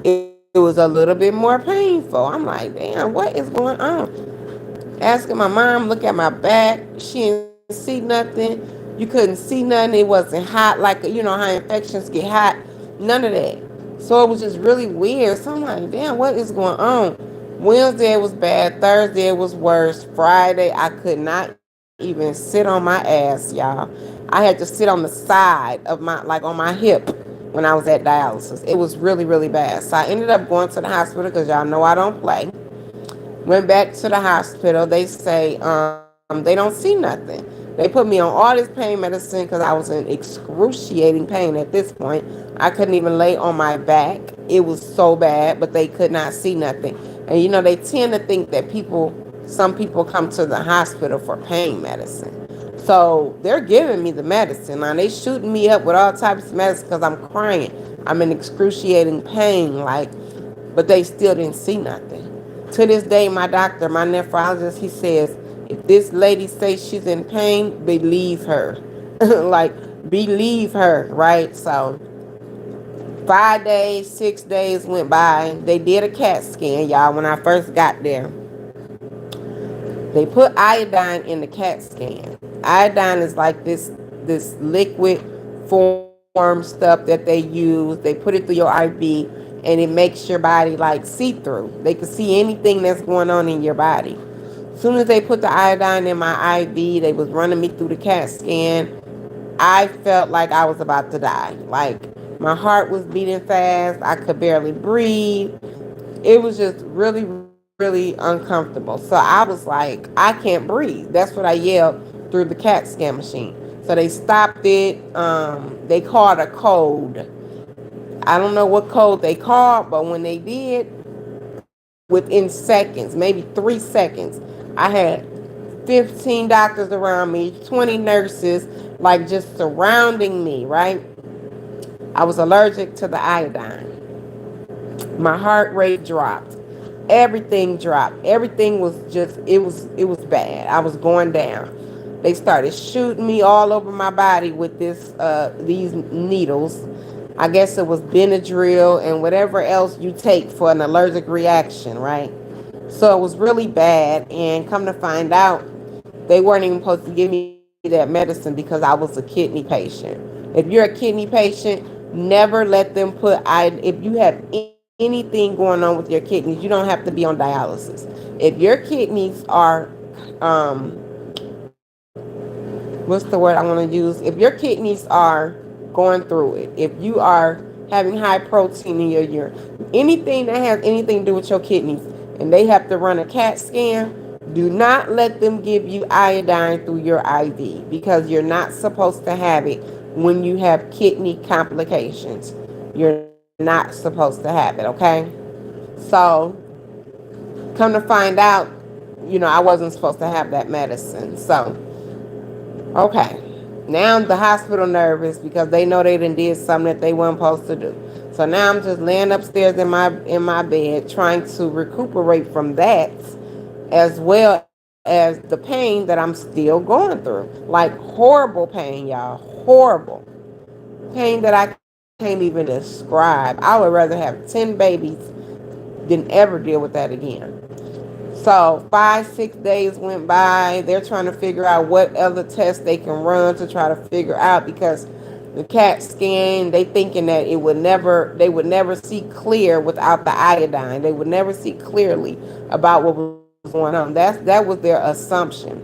It was a little bit more painful. I'm like, damn, what is going on? Asking my mom, look at my back. She didn't see nothing. You couldn't see nothing. It wasn't hot like, how infections get hot. None of that. So it was just really weird. So I'm like, damn, what is going on? Wednesday it was bad. Thursday it was worse. Friday I could not even sit on my ass, y'all. I had to sit on the side of like on my hip when I was at dialysis. It was really, really bad. So I ended up going to the hospital because y'all know I don't play. Went back to the hospital. They say they don't see nothing. They put me on all this pain medicine because I was in excruciating pain at this point. I couldn't even lay on my back. It was so bad, but they could not see nothing. And they tend to think that some people come to the hospital for pain medicine. So they're giving me the medicine. Now they shooting me up with all types of medicine because I'm crying. I'm in excruciating pain, like, but they still didn't see nothing. To this day, my doctor, my nephrologist, he says, if this lady says she's in pain, believe her. Like, believe her, right? So 5 days, 6 days went by. They did a CAT scan, y'all, when I first got there. They put iodine in the CAT scan. Iodine is like this liquid form stuff that they use. They put it through your IV and it makes your body like see through. They can see anything that's going on in your body. As soon as they put the iodine in my IV, they was running me through the CAT scan. I felt like I was about to die. Like, my heart was beating fast. I could barely breathe. It was just really, really uncomfortable. So I was like, I can't breathe. That's what I yelled through the CAT scan machine. So they stopped it. They called a code. I don't know what code they called, but when they did, within seconds, maybe 3 seconds, I had 15 doctors around me, 20 nurses, like just surrounding me, right? I was allergic to the iodine. My heart rate dropped. Everything dropped. Everything was just it was bad. I was going down. They started shooting me all over my body with these needles. I guess it was Benadryl and whatever else you take for an allergic reaction, right? So it was really bad. And come to find out, they weren't even supposed to give me that medicine because I was a kidney patient. If you're a kidney patient, never let them put I. If you have anything going on with your kidneys, you don't have to be on dialysis. If your kidneys are, um, what's the word I'm going to use? If your kidneys are going through it, if you are having high protein in your urine, anything that has anything to do with your kidneys, and they have to run a CAT scan, do not let them give you iodine through your IV because you're not supposed to have it when you have kidney complications. You're not supposed to have it, okay? So, come to find out, I wasn't supposed to have that medicine. So, okay. Now the hospital nervous because they know they done did something that they weren't supposed to do. So now I'm just laying upstairs in my bed trying to recuperate from that, as well as the pain that I'm still going through. Like horrible pain, y'all. Horrible pain that I can't even describe. I would rather have 10 babies than ever deal with that again. So 5, 6 days went by. They're trying to figure out what other tests they can run to try to figure out because the CAT scan, they thinking that they would never see clear without the iodine. They would never see clearly about what was going on. That was their assumption.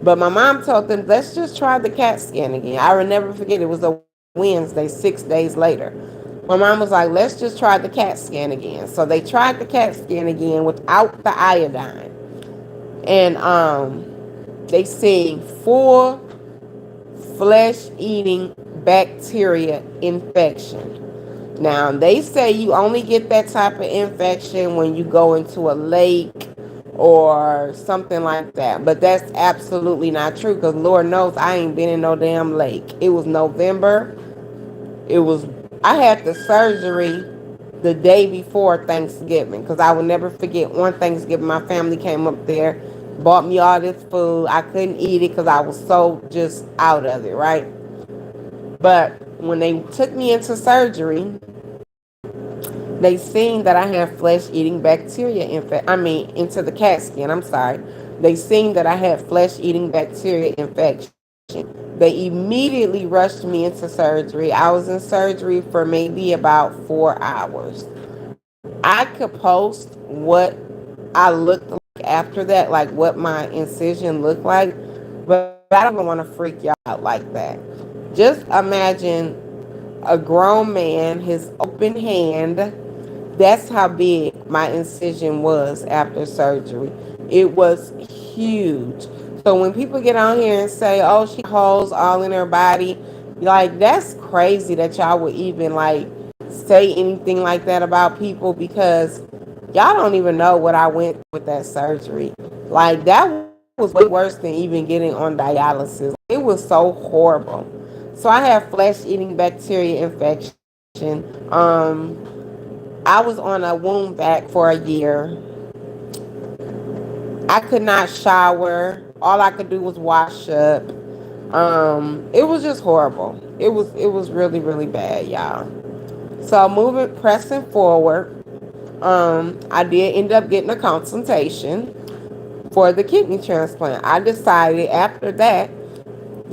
But my mom told them, let's just try the CAT scan again. I will never forget. It was a Wednesday, 6 days later. My mom was like, let's just try the CAT scan again. So they tried the CAT scan again without the iodine. And they seen full flesh eating bacteria infection. Now they say you only get that type of infection when you go into a lake or something like that. But that's absolutely not true because Lord knows I ain't been in no damn lake. It was November. It was I had the surgery the day before Thanksgiving because I will never forget on Thanksgiving my family came up there, bought me all this food. I couldn't eat it because I was so just out of it, right? But when they took me into surgery, they seen that I had flesh eating bacteria into the CAT scan. I'm sorry. They seen that I had flesh eating bacteria infection. They immediately rushed me into surgery. I was in surgery for maybe about 4 hours. I could post what I looked like after that, like what my incision looked like, but I don't even want to freak y'all out like that. Just imagine a grown man, his open hand. That's how big my incision was after surgery. It was huge. So when people get on here and say, "Oh, she got holes all in her body," like that's crazy that y'all would even like say anything like that about people because y'all don't even know what I went through with that surgery. Like that was way worse than even getting on dialysis. It was so horrible. So I have flesh eating bacteria infection. I was on a wound vac for a year. I could not shower. All I could do was wash up. It was just horrible. It was really really bad, y'all. So pressing forward, I did end up getting a consultation for the kidney transplant. I decided after that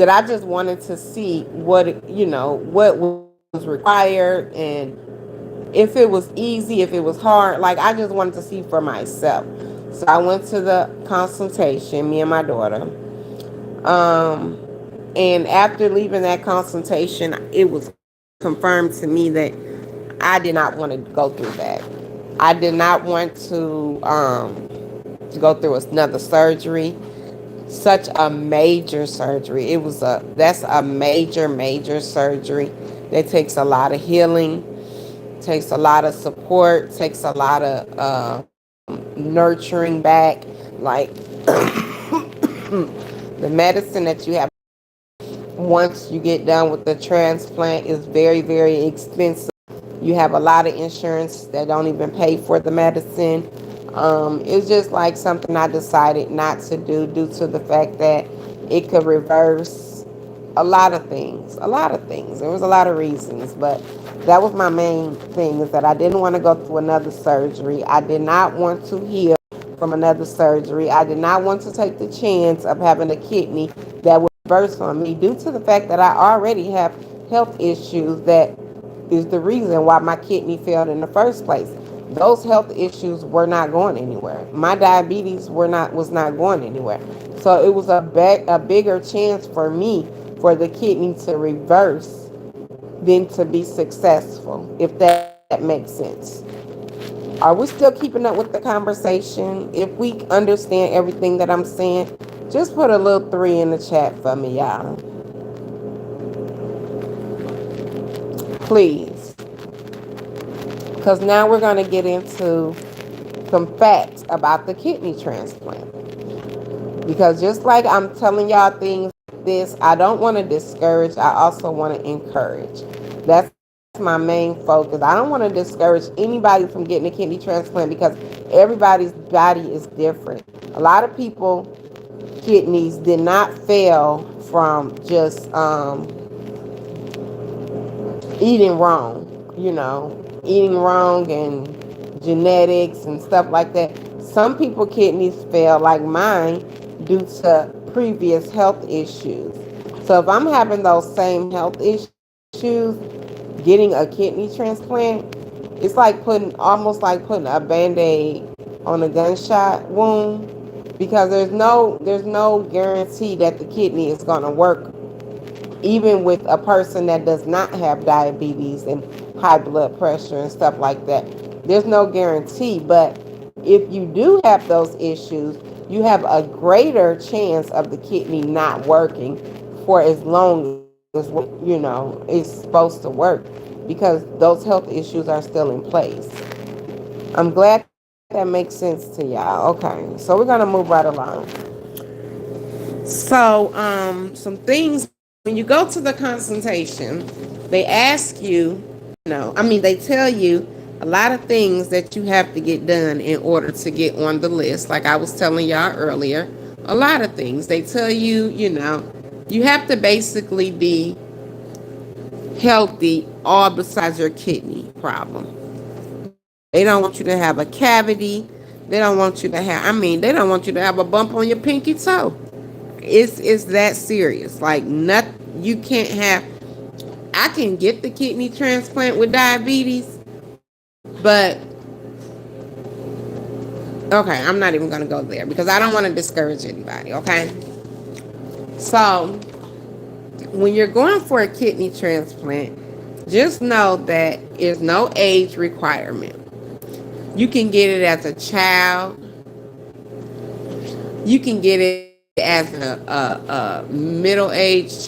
I just wanted to see what was required and if it was easy, if it was hard. Like I just wanted to see for myself. So I went to the consultation, me and my daughter. Um, and after leaving that consultation, it was confirmed to me that I did not want to go through that. I did not want to go through another surgery, such a major surgery. That's a major surgery that takes a lot of healing, takes a lot of support, takes a lot of nurturing back. Like the medicine that you have once you get done with the transplant is very, very expensive. You have a lot of insurance that don't even pay for the medicine. It's just like something I decided not to do due to the fact that it could reverse a lot of things. A lot of things. There was a lot of reasons, but That was my main thing, is that I didn't want to go through another surgery. I did not want to heal from another surgery. I did not want to take the chance of having a kidney that would burst on me due to the fact that I already have health issues that is the reason why my kidney failed in the first place. Those health issues were not going anywhere. My diabetes was not going anywhere. So it was a bigger chance for me for the kidney to reverse than to be successful, if that makes sense. Are we still keeping up with the conversation? If we understand everything that I'm saying, just put a little 3 in the chat for me, y'all. Please. Because now we're going to get into some facts about the kidney transplant. Because just like I'm telling y'all things like this, I don't want to discourage, I also want to encourage. That's my main focus. I don't want to discourage anybody from getting a kidney transplant because everybody's body is different. A lot of people kidneys did not fail from just eating wrong, eating wrong and genetics and stuff like that. Some people kidneys fail, like mine, due to previous health issues. So if I'm having those same health issues, getting a kidney transplant, it's like almost like putting a band-aid on a gunshot wound, because there's no guarantee that the kidney is going to work, even with a person that does not have diabetes and high blood pressure and stuff like that. There's no guarantee, but if you do have those issues, you have a greater chance of the kidney not working for as long as it's supposed to work, because those health issues are still in place. I'm glad that makes sense to y'all. Okay, so we're gonna move right along. So, some things when you go to the consultation, they ask you, they tell you a lot of things that you have to get done in order to get on the list. Like I was telling y'all earlier, a lot of things. They tell you, you have to basically be healthy, all besides your kidney problem. They don't want you to have a cavity. They don't want you to they don't want you to have a bump on your pinky toe. It's that serious. Like, nothing, you can't have. I can get the kidney transplant with diabetes, but okay, I'm not even gonna go there because I don't want to discourage anybody. Okay, so when you're going for a kidney transplant, just know that there's no age requirement. You can get it as a child. You can get it as a middle-aged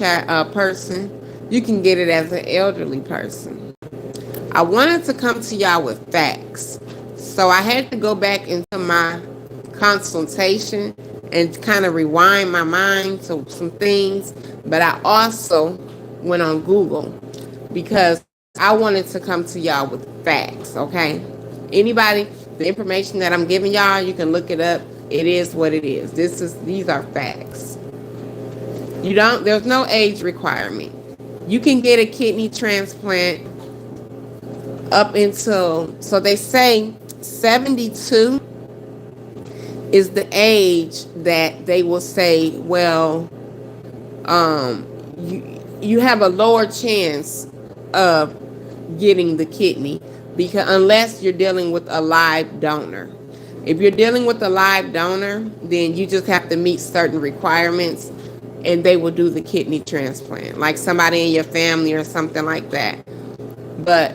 person. You can get it as an elderly person. I wanted to come to y'all with facts. So I had to go back into my consultation and kind of rewind my mind to some things. But I also went on Google because I wanted to come to y'all with facts, okay? Anybody, the information that I'm giving y'all, you can look it up. It is what it is. These are facts. There's no age requirement. You can get a kidney transplant up until, so they say 72 is the age that they will say, well, you have a lower chance of getting the kidney, because unless you're dealing with a live donor. If you're dealing with a live donor, then you just have to meet certain requirements and they will do the kidney transplant, like somebody in your family or something like that. But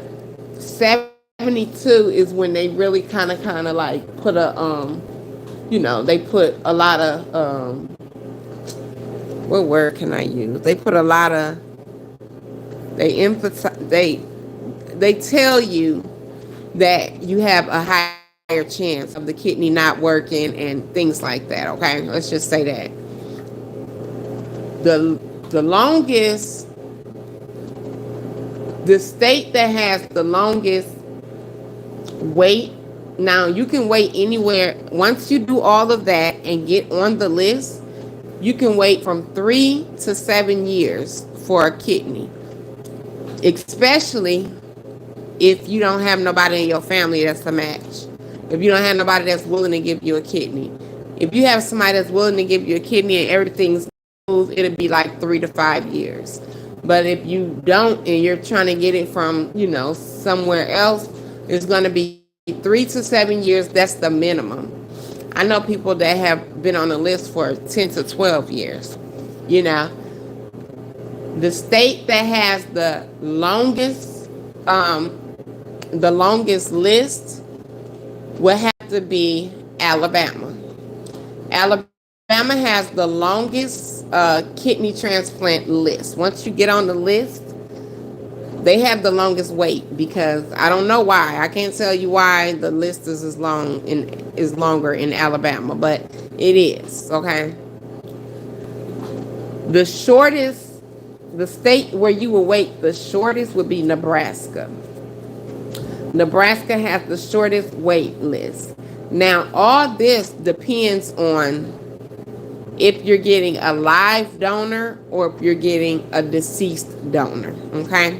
72 is when they really kind of like put they put a lot of what word can I use? They put a lot of, they emphasize, they tell you that you have a higher chance of the kidney not working and things like that. Okay, let's just say that the longest, the state that has the longest wait. Now you can wait anywhere. Once you do all of that and get on the list, you can wait from 3 to 7 years for a kidney, especially If you don't have nobody in your family that's a match, if you don't have nobody that's willing to give you a kidney, if you have somebody that's willing to give you a kidney and everything's smooth, it'll be like 3 to 5 years. But if you don't and you're trying to get it from, somewhere else, it's going to be 3 to 7 years. That's the minimum. I know people that have been on the list for 10 to 12 years. You know, the state that has the longest list will have to be Alabama. Alabama has the longest kidney transplant list. Once you get on the list, they have the longest wait because I don't know why. I can't tell you why the list is longer in Alabama, but it is, okay? The shortest, the state where you will wait the shortest would be Nebraska. Nebraska has the shortest wait list. Now, all this depends on if you're getting a live donor or if you're getting a deceased donor, okay?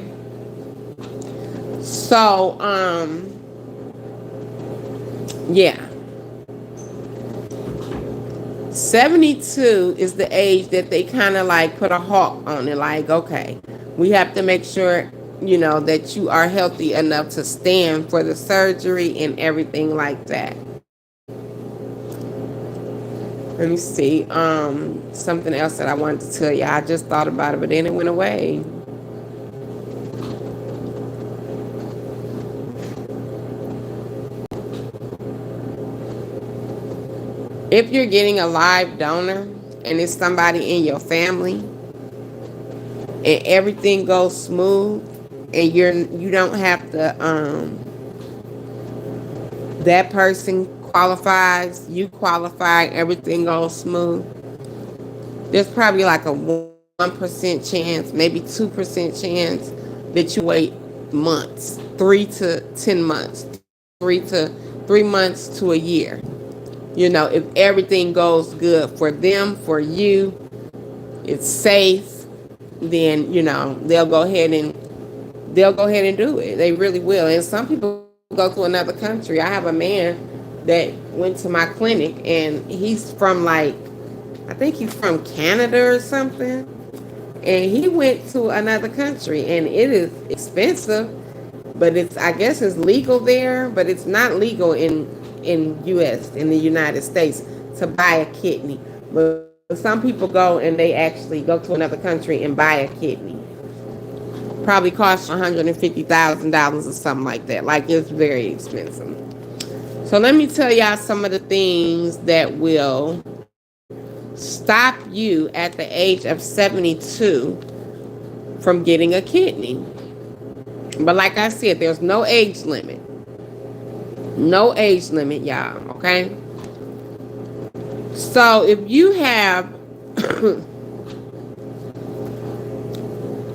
So, yeah. 72 is the age that they kind of like put a halt on it. Like, okay, we have to make sure, that you are healthy enough to stand for the surgery and everything like that. Let me see. Something else that I wanted to tell you. I just thought about it, but then it went away. If you're getting a live donor and it's somebody in your family and everything goes smooth and you don't have to that person qualifies, you qualify, everything goes smooth, there's probably like a 1% chance, maybe 2% chance that you wait months, 3 to 10 months, 3 months to a year. If everything goes good for them, for you, it's safe, then they'll go ahead and do it. They really will. And some people go to another country. I have a man that went to my clinic, and he's from I think he's from Canada or something, and he went to another country, and it is expensive, but I guess it's legal there, but it's not legal in the United States to buy a kidney. But some people go and they actually go to another country and buy a kidney. Probably costs $150,000 or something like that. Like, it's very expensive. So let me tell y'all some of the things that will stop you at the age of 72 from getting a kidney. But like I said, there's no age limit. No age limit, y'all, okay? So if you have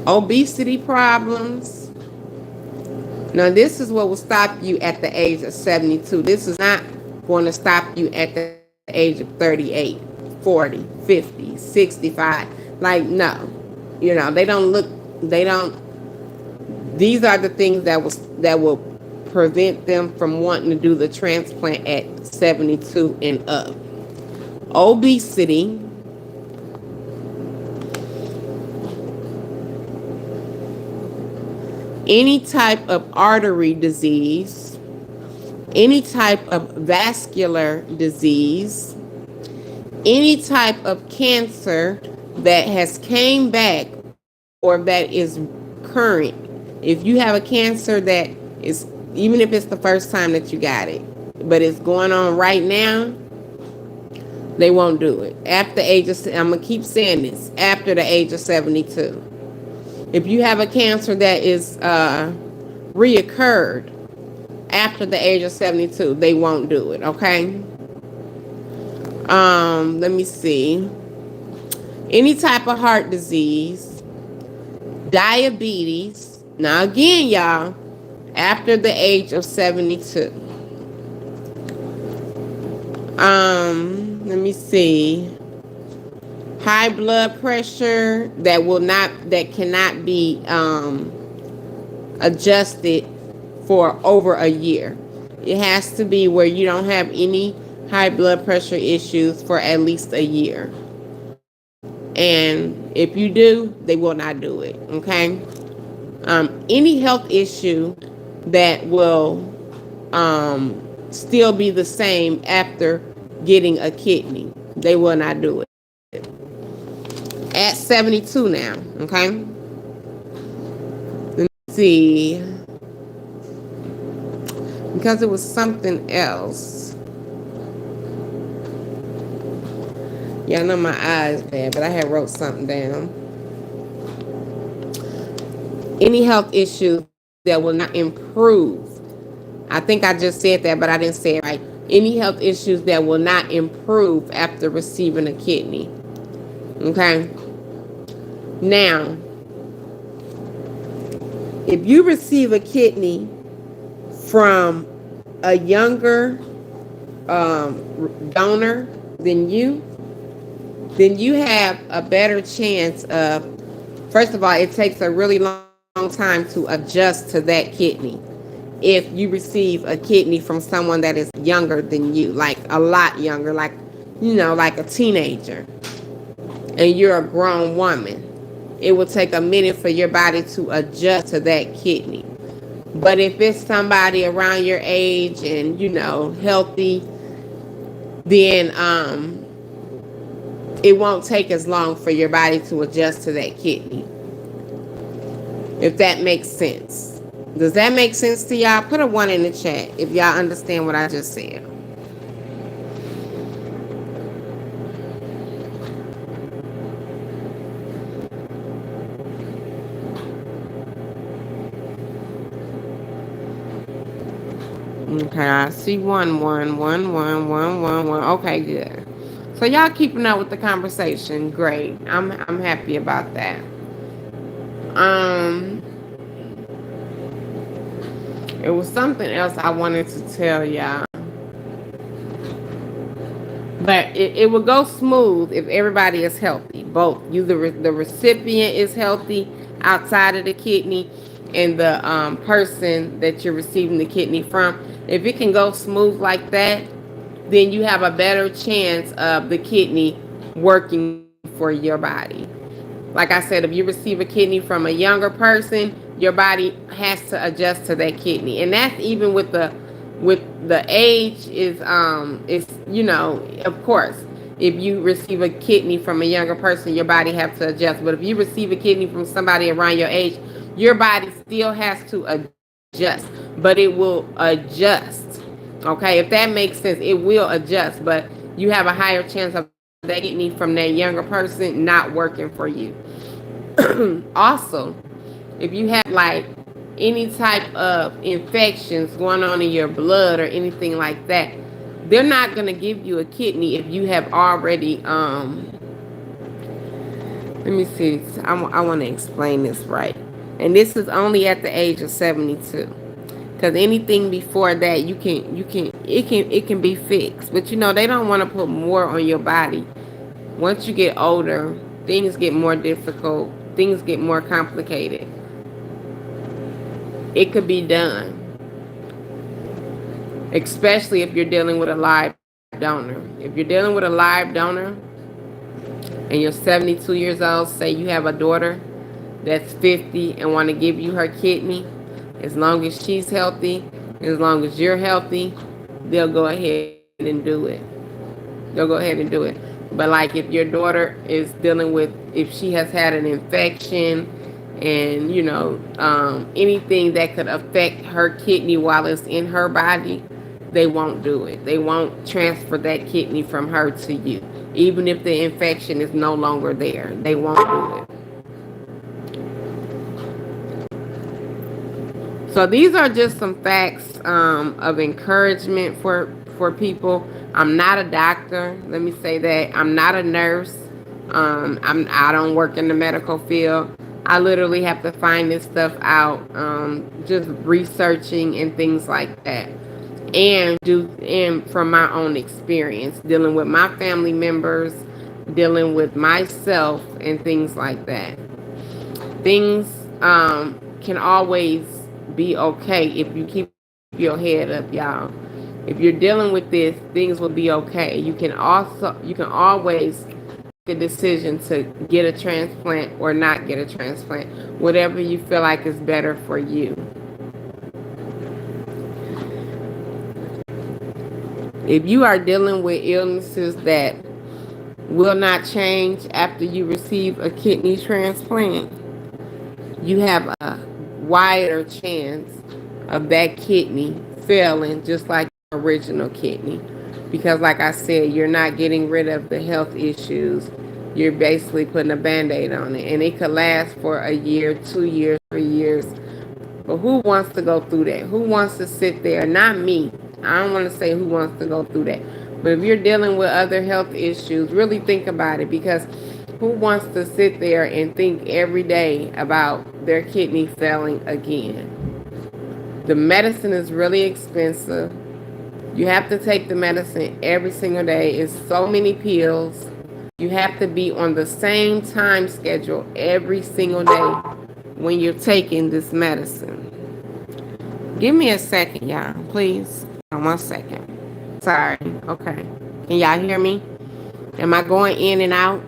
obesity problems, now this is what will stop you at the age of 72. This is not going to stop you at the age of 38, 40, 50, 65. Like, no. These are the things that will prevent them from wanting to do the transplant at 72 and up. Obesity, any type of artery disease, any type of vascular disease, any type of cancer that has came back or that is current. If you have a cancer that is, even if it's the first time that you got it, but it's going on right now, they won't do it. After the age of, I'm going to keep saying this, after the age of 72. If you have a cancer that is reoccurred after the age of 72, they won't do it, okay? Let me see. Any type of heart disease, diabetes. Now again, y'all, after the age of 72. Let me see. High blood pressure that cannot be adjusted for over a year. It has to be where you don't have any high blood pressure issues for at least a year. And if you do, they will not do it. Okay. Any health issue that will still be the same after getting a kidney, they will not do it. At 72 now. Okay. Let me see. Because it was something else. Yeah, I know my eyes bad, but I had wrote something down. Any health issues that will not improve. I think I just said that, but I didn't say it right. Any health issues that will not improve after receiving a kidney. Okay. Now, if you receive a kidney from a younger donor than you have a better chance of. First of all, it takes a really long time to adjust to that kidney. If you receive a kidney from someone that is younger than you, like a lot younger, like, like a teenager, and you're a grown woman, it will take a minute for your body to adjust to that kidney. But if it's somebody around your age and healthy, then it won't take as long for your body to adjust to that kidney. If that makes sense. Does that make sense to y'all? Put a 1 in the chat if y'all understand what I just said. Okay, I see 1 1 1 1 1 1 1. Okay, good. So y'all keeping up with the conversation. Great. I'm happy about that. Um it was something else I wanted to tell y'all. But it will go smooth if everybody is healthy. Both you, the recipient, is healthy outside of the kidney, and the person that you're receiving the kidney from. If it can go smooth like that, then you have a better chance of the kidney working for your body. Like I said, if you receive a kidney from a younger person, your body has to adjust to that kidney, and that's even with the age is of course, if you receive a kidney from a younger person, your body has to adjust. But if you receive a kidney from somebody around your age, your body still has to adjust, but it will adjust. Okay, if that makes sense, it will adjust, but you have a higher chance of that kidney from that younger person not working for you. Also, if you have like any type of infections going on in your blood or anything like that, they're not going to give you a kidney if you have already let me see, I want to explain this right. And this is only at the age of 72. Because anything before that, it can be fixed. But they don't want to put more on your body. Once you get older, things get more difficult, things get more complicated. It could be done, especially if you're dealing with a live donor. If you're dealing with a live donor and you're 72 years old, say you have a daughter that's 50 and want to give you her kidney, as long as she's healthy, as long as you're healthy, they'll go ahead and do it. They'll go ahead and do it. But like if your daughter is dealing with, if she has had an infection and anything that could affect her kidney while it's in her body, they won't do it. They won't transfer that kidney from her to you. Even if the infection is no longer there, they won't do it. So these are just some facts of encouragement for people. I'm not a doctor. Let me say that I'm not a nurse. I don't work in the medical field. I literally have to find this stuff out, just researching and things like that, and from my own experience dealing with my family members, dealing with myself, and things like that. Things can always be okay if you keep your head up, y'all. If you're dealing with this, things will be okay. You can always make a decision to get a transplant or not get a transplant, whatever you feel like is better for you. If you are dealing with illnesses that will not change after you receive a kidney transplant, you have a wider chance of that kidney failing just like the original kidney. Because, like I said, you're not getting rid of the health issues. You're basically putting a band aid on it. And it could last for a year, 2 years, 3 years. But who wants to go through that? Who wants to sit there? Not me. I don't want to say who wants to go through that. But if you're dealing with other health issues, really think about it, because who wants to sit there and think every day about their kidney failing again? The medicine is really expensive. You have to take the medicine every single day. It's so many pills. You have to be on the same time schedule every single day when you're taking this medicine. Give me a second, y'all, please. 1 second. Sorry. Okay. Can y'all hear me? Am I going in and out?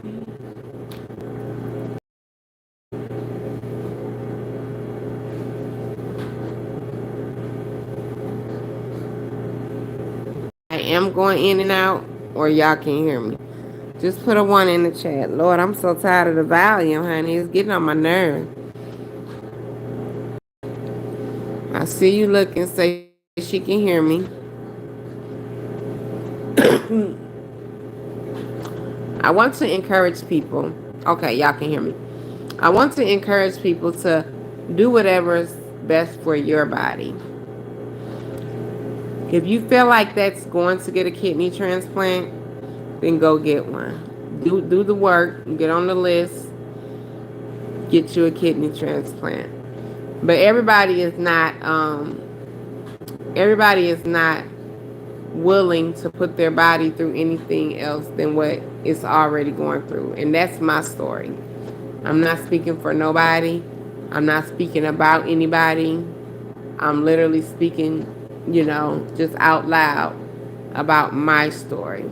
I am going in and out, or y'all can hear me. Just put a one in the chat. Lord, I'm so tired of the volume, honey. It's getting on my nerve. I see you looking, say she can hear me. I want to encourage people. Okay, y'all can hear me. I want to encourage people to do whatever is best for your body. If you feel like that's going to get a kidney transplant, then go get one. Do the work, get on the list, get you a kidney transplant. But everybody is not willing to put their body through anything else than what it's already going through. And that's my story. I'm not speaking for nobody. I'm not speaking about anybody. I'm literally speaking, just out loud about my story.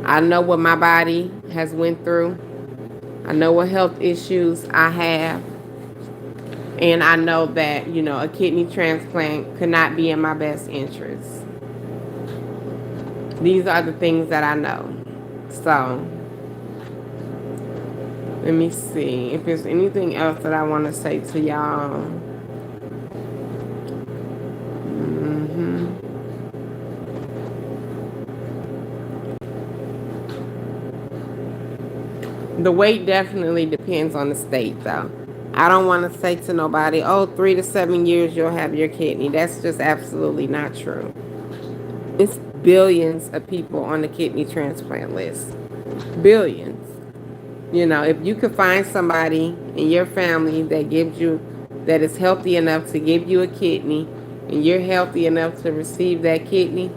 I know what my body has went through. I know what health issues I have. And I know that, a kidney transplant could not be in my best interest. These are the things that I know. So, let me see if there's anything else that I want to say to y'all. The weight definitely depends on the state, though. I don't want to say to nobody, oh, 3 to 7 years you'll have your kidney. That's just absolutely not true. It's billions of people on the kidney transplant list. Billions. If you could find somebody in your family that is healthy enough to give you a kidney, and you're healthy enough to receive that kidney,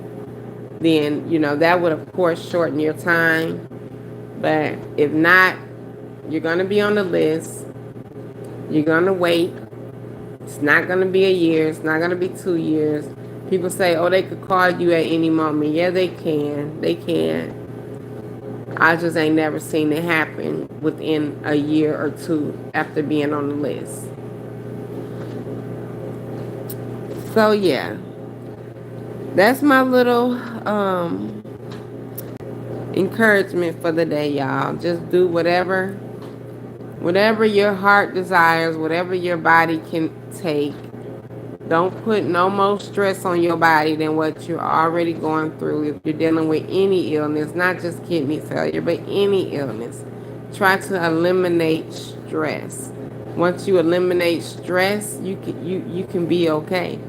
then, that would, of course, shorten your time. But if not, you're going to be on the list. You're going to wait. It's not going to be a year. It's not going to be 2 years. People say, oh, they could call you at any moment. Yeah, they can. They can. I just ain't never seen it happen within a year or two after being on the list. So, yeah. That's my little encouragement for the day, y'all. Just do whatever your heart desires, whatever your body can take. Don't put no more stress on your body than what you're already going through. If you're dealing with any illness, not just kidney failure, but any illness, try to eliminate stress. Once you eliminate stress, you can be okay.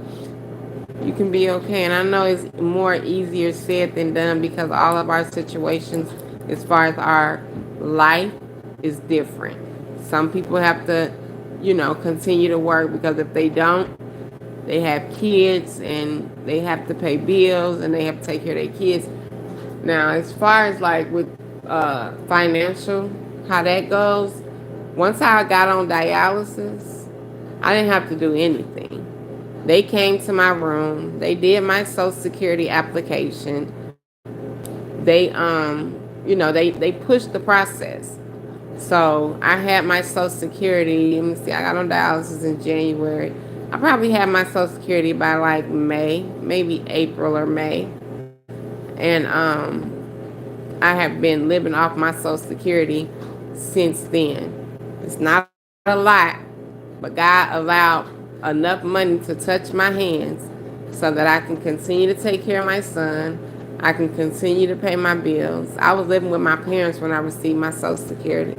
You can be okay. And I know it's more easier said than done, because all of our situations as far as our life is different. Some people have to, continue to work, because if they don't, they have kids and they have to pay bills and they have to take care of their kids. Now, as far as like with financial, how that goes, once I got on dialysis, I didn't have to do anything. They came to my room. They did my social security application. They pushed the process. So I had my social security. Let me see, I got on dialysis in January. I probably had my social security by like May, maybe April or May. And I have been living off my social security since then. It's not a lot, but God allowed enough money to touch my hands so that I can continue to take care of my son. I can continue to pay my bills. I was living with my parents when I received my social security.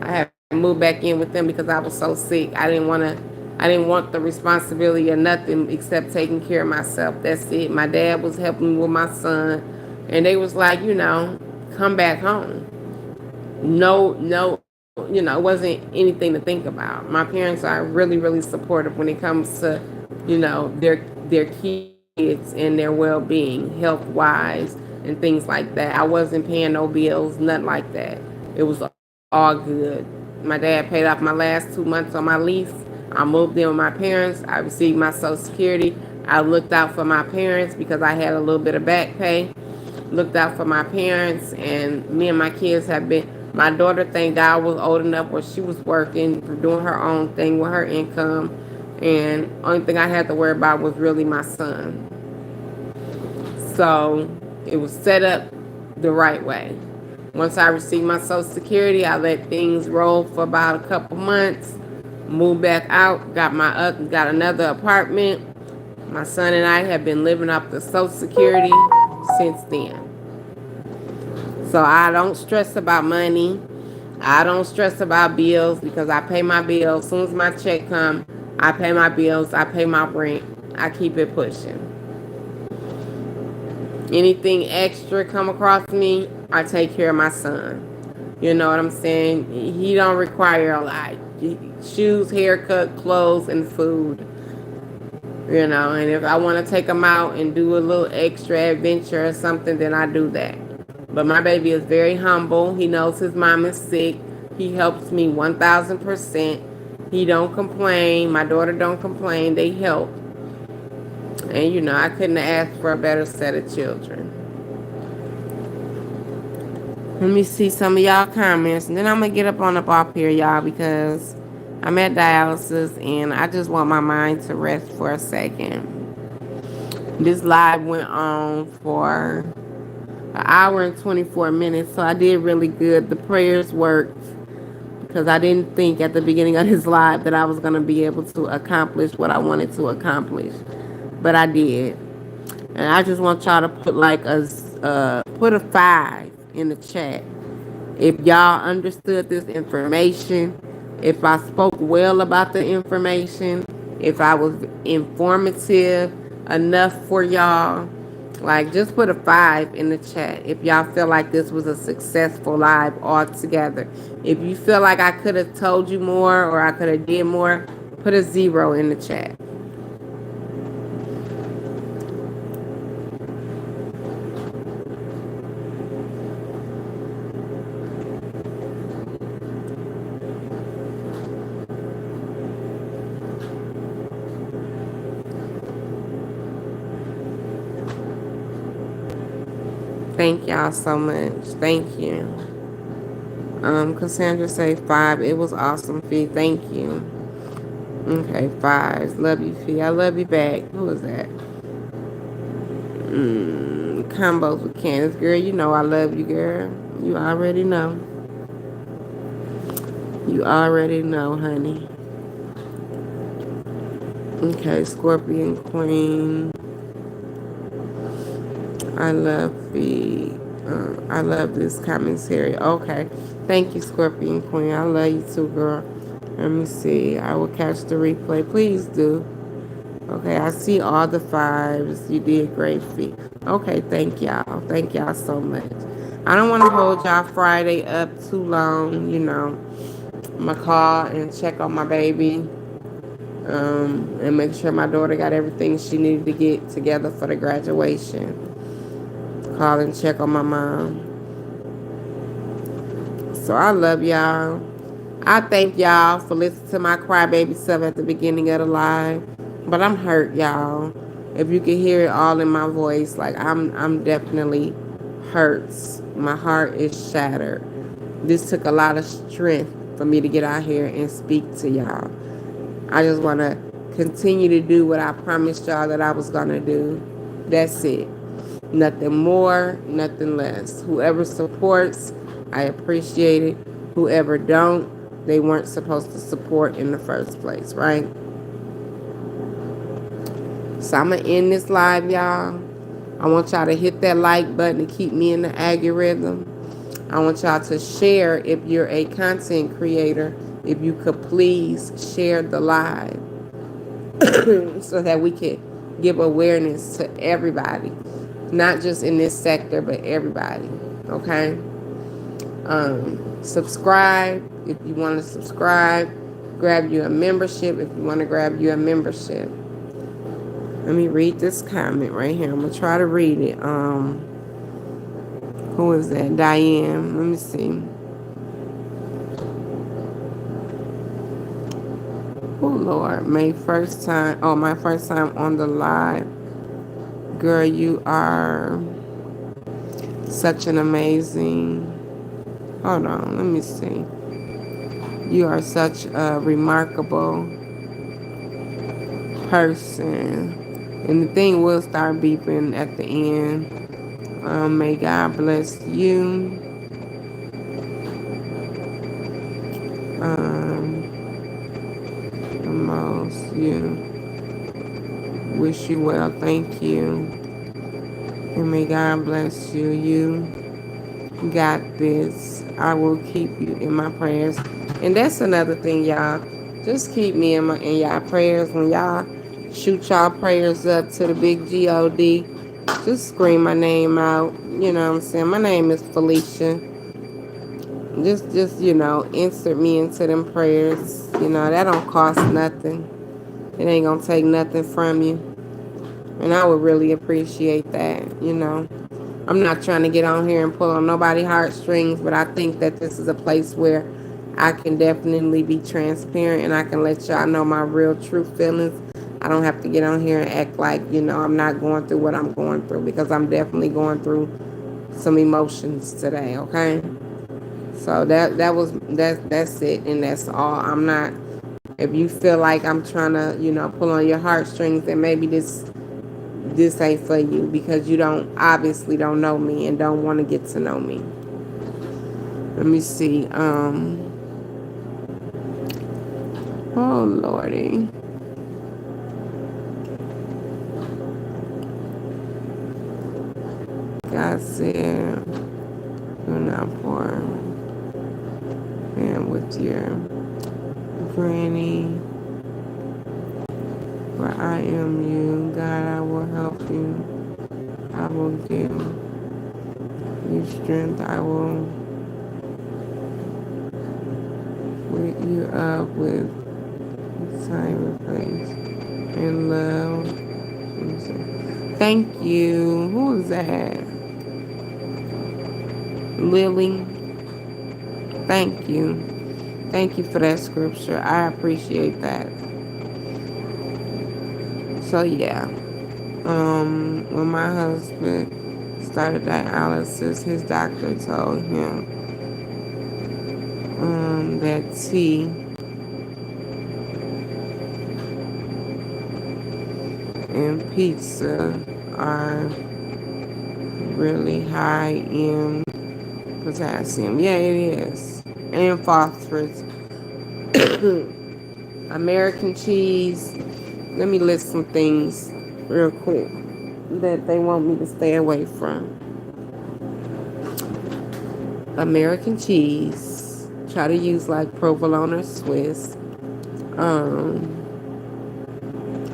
I had moved back in with them because I was so sick. I didn't want the responsibility of nothing except taking care of myself. That's it. My dad was helping me with my son, and they was like, come back home. No, no, it wasn't anything to think about. My parents are really, really supportive when it comes to, their kids and their well being, health wise, and things like that. I wasn't paying no bills, nothing like that. It was all good. My dad paid off my last 2 months on my lease. I moved in with my parents. I received my social security. I looked out for my parents because I had a little bit of back pay. Looked out for my parents, and me and my kids have been. My daughter, thank God, was old enough where she was working, doing her own thing with her income, and only thing I had to worry about was really my son. So it was set up the right way. Once I received my Social Security, I let things roll for about a couple months. Moved back out, got another apartment. My son and I have been living off the Social Security since then. So I don't stress about money. I don't stress about bills because I pay my bills. As soon as my check come, I pay my bills. I pay my rent. I keep it pushing. Anything extra come across me, I take care of my son. You know what I'm saying? He don't require a lot. Shoes, haircut, clothes, and food. And if I want to take him out and do a little extra adventure or something, then I do that. But my baby is very humble. He knows his mom is sick. He helps me 1,000%. He don't complain. My daughter don't complain. They help. And I couldn't have asked for a better set of children. Let me see some of y'all comments, and then I'm gonna get up off here, y'all, because I'm at dialysis and I just want my mind to rest for a second. This live went on for an hour and 24 minutes, so I did really good. The prayers worked because I didn't think at the beginning of this live that I was gonna be able to accomplish what I wanted to accomplish, but I did. And I just want y'all to put a 5 in the chat if y'all understood this information, if I spoke well about the information, if I was informative enough for y'all. Like, just put a 5 in the chat if y'all feel like this was a successful live altogether. If you feel like I could have told you more or I could have did more, put a 0 in the chat. Thank y'all so much. Thank you. Cassandra say 5. It was awesome, Fee. Thank you. Okay, 5s. Love you, Fee. I love you back. Who is that? Combos with Candace. Girl, you know I love you, girl. You already know. You already know, honey. Okay, Scorpion Queen. I love I love this commentary. Okay. Thank you, Scorpion Queen. I love you too, girl. Let me see. I will catch the replay. Please do. Okay, I see all the 5s. You did great, Fee. Okay, thank y'all. Thank y'all so much. I don't want to hold y'all Friday up too long. I'm going to call and check on my baby. And make sure my daughter got everything she needed to get together for the graduation. Call and check on my mom. So I love y'all. I thank y'all for listening to my crybaby stuff at the beginning of the live. But I'm hurt, y'all. If you can hear it all in my voice, like I'm definitely hurts. My heart is shattered. This took a lot of strength for me to get out here and speak to y'all. I just want to continue to do what I promised y'all that I was going to do. That's it. Nothing more, nothing less. Whoever supports, I appreciate it. Whoever don't, they weren't supposed to support in the first place, right? So I'm going to end this live, y'all. I want y'all to hit that like button to keep me in the algorithm. I want y'all to share if you're a content creator. If you could please share the live so that we can give awareness to everybody, not just in this sector, but everybody. Okay? Subscribe if you want to subscribe. Grab you a membership if you want to grab you a membership. Let me read this comment right here. I'm gonna try to read it. Who is that? Diane. Let me see. Oh Lord, my first time on the live. Girl, you are such an amazing. Hold on, let me see. You are such a remarkable person. And the thing will start beeping at the end. May God bless you. Um, the most you wish you well. Thank you. And may God bless you. You got this. I will keep you in my prayers. And that's another thing, y'all. Just keep me in y'all prayers when y'all shoot y'all prayers up to the big God. Just scream my name out. You know what I'm saying? My name is Felicia. Just insert me into them prayers. That don't cost nothing. It ain't gonna take nothing from you. And I would really appreciate that. I'm not trying to get on here and pull on nobody's heartstrings, but I think that this is a place where I can definitely be transparent and I can let y'all know my real true feelings. I don't have to get on here and act like, I'm not going through what I'm going through, because I'm definitely going through some emotions today, okay? So that's it, and that's all. I'm not, if you feel like I'm trying to, pull on your heartstrings, then maybe this ain't for you, because you obviously don't know me and don't want to get to know me. Let me see. Oh Lordy. God said, "Do not pour and with your granny, for I am you. God, I will help you. I will give you strength. I will wake you up with sacrifice and love." Thank you. Who is that? Lily. Thank you. Thank you for that scripture. I appreciate that. So yeah. When my husband started dialysis, his doctor told him that tea and pizza are really high in potassium. Yeah, it is. And phosphorus. American cheese. Let me list some things real quick that they want me to stay away from. American cheese. Try to use like provolone or Swiss.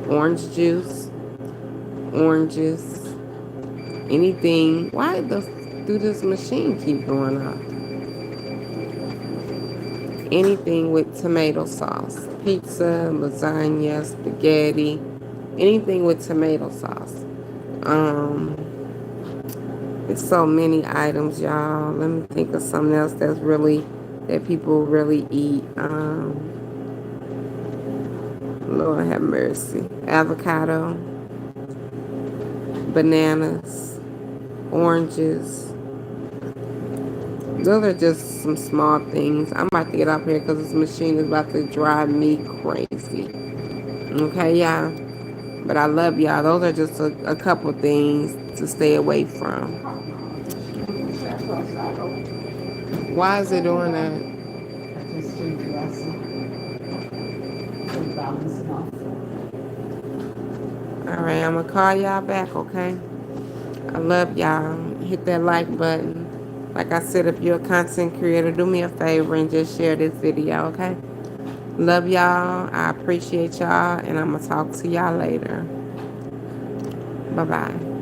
Orange juice. Oranges. Anything. Why do this machine keep going off? Anything with tomato sauce. Pizza, lasagna, spaghetti. Anything with tomato sauce. It's so many items, y'all. Let me think of something else that's really that people really eat. Lord have mercy. Avocado, bananas, oranges. Those are just some small things. I'm about to get up here because this machine is about to drive me crazy. Okay, y'all. But I love y'all. Those are just a couple things to stay away from. Why is it doing that?
I just changed the lesson. So balance off.
Alright, I'm gonna call y'all back, okay? I love y'all. Hit that like button. Like I said, if you're a content creator, do me a favor and just share this video, okay? Love y'all. I appreciate y'all, and I'm gonna talk to y'all later. Bye bye.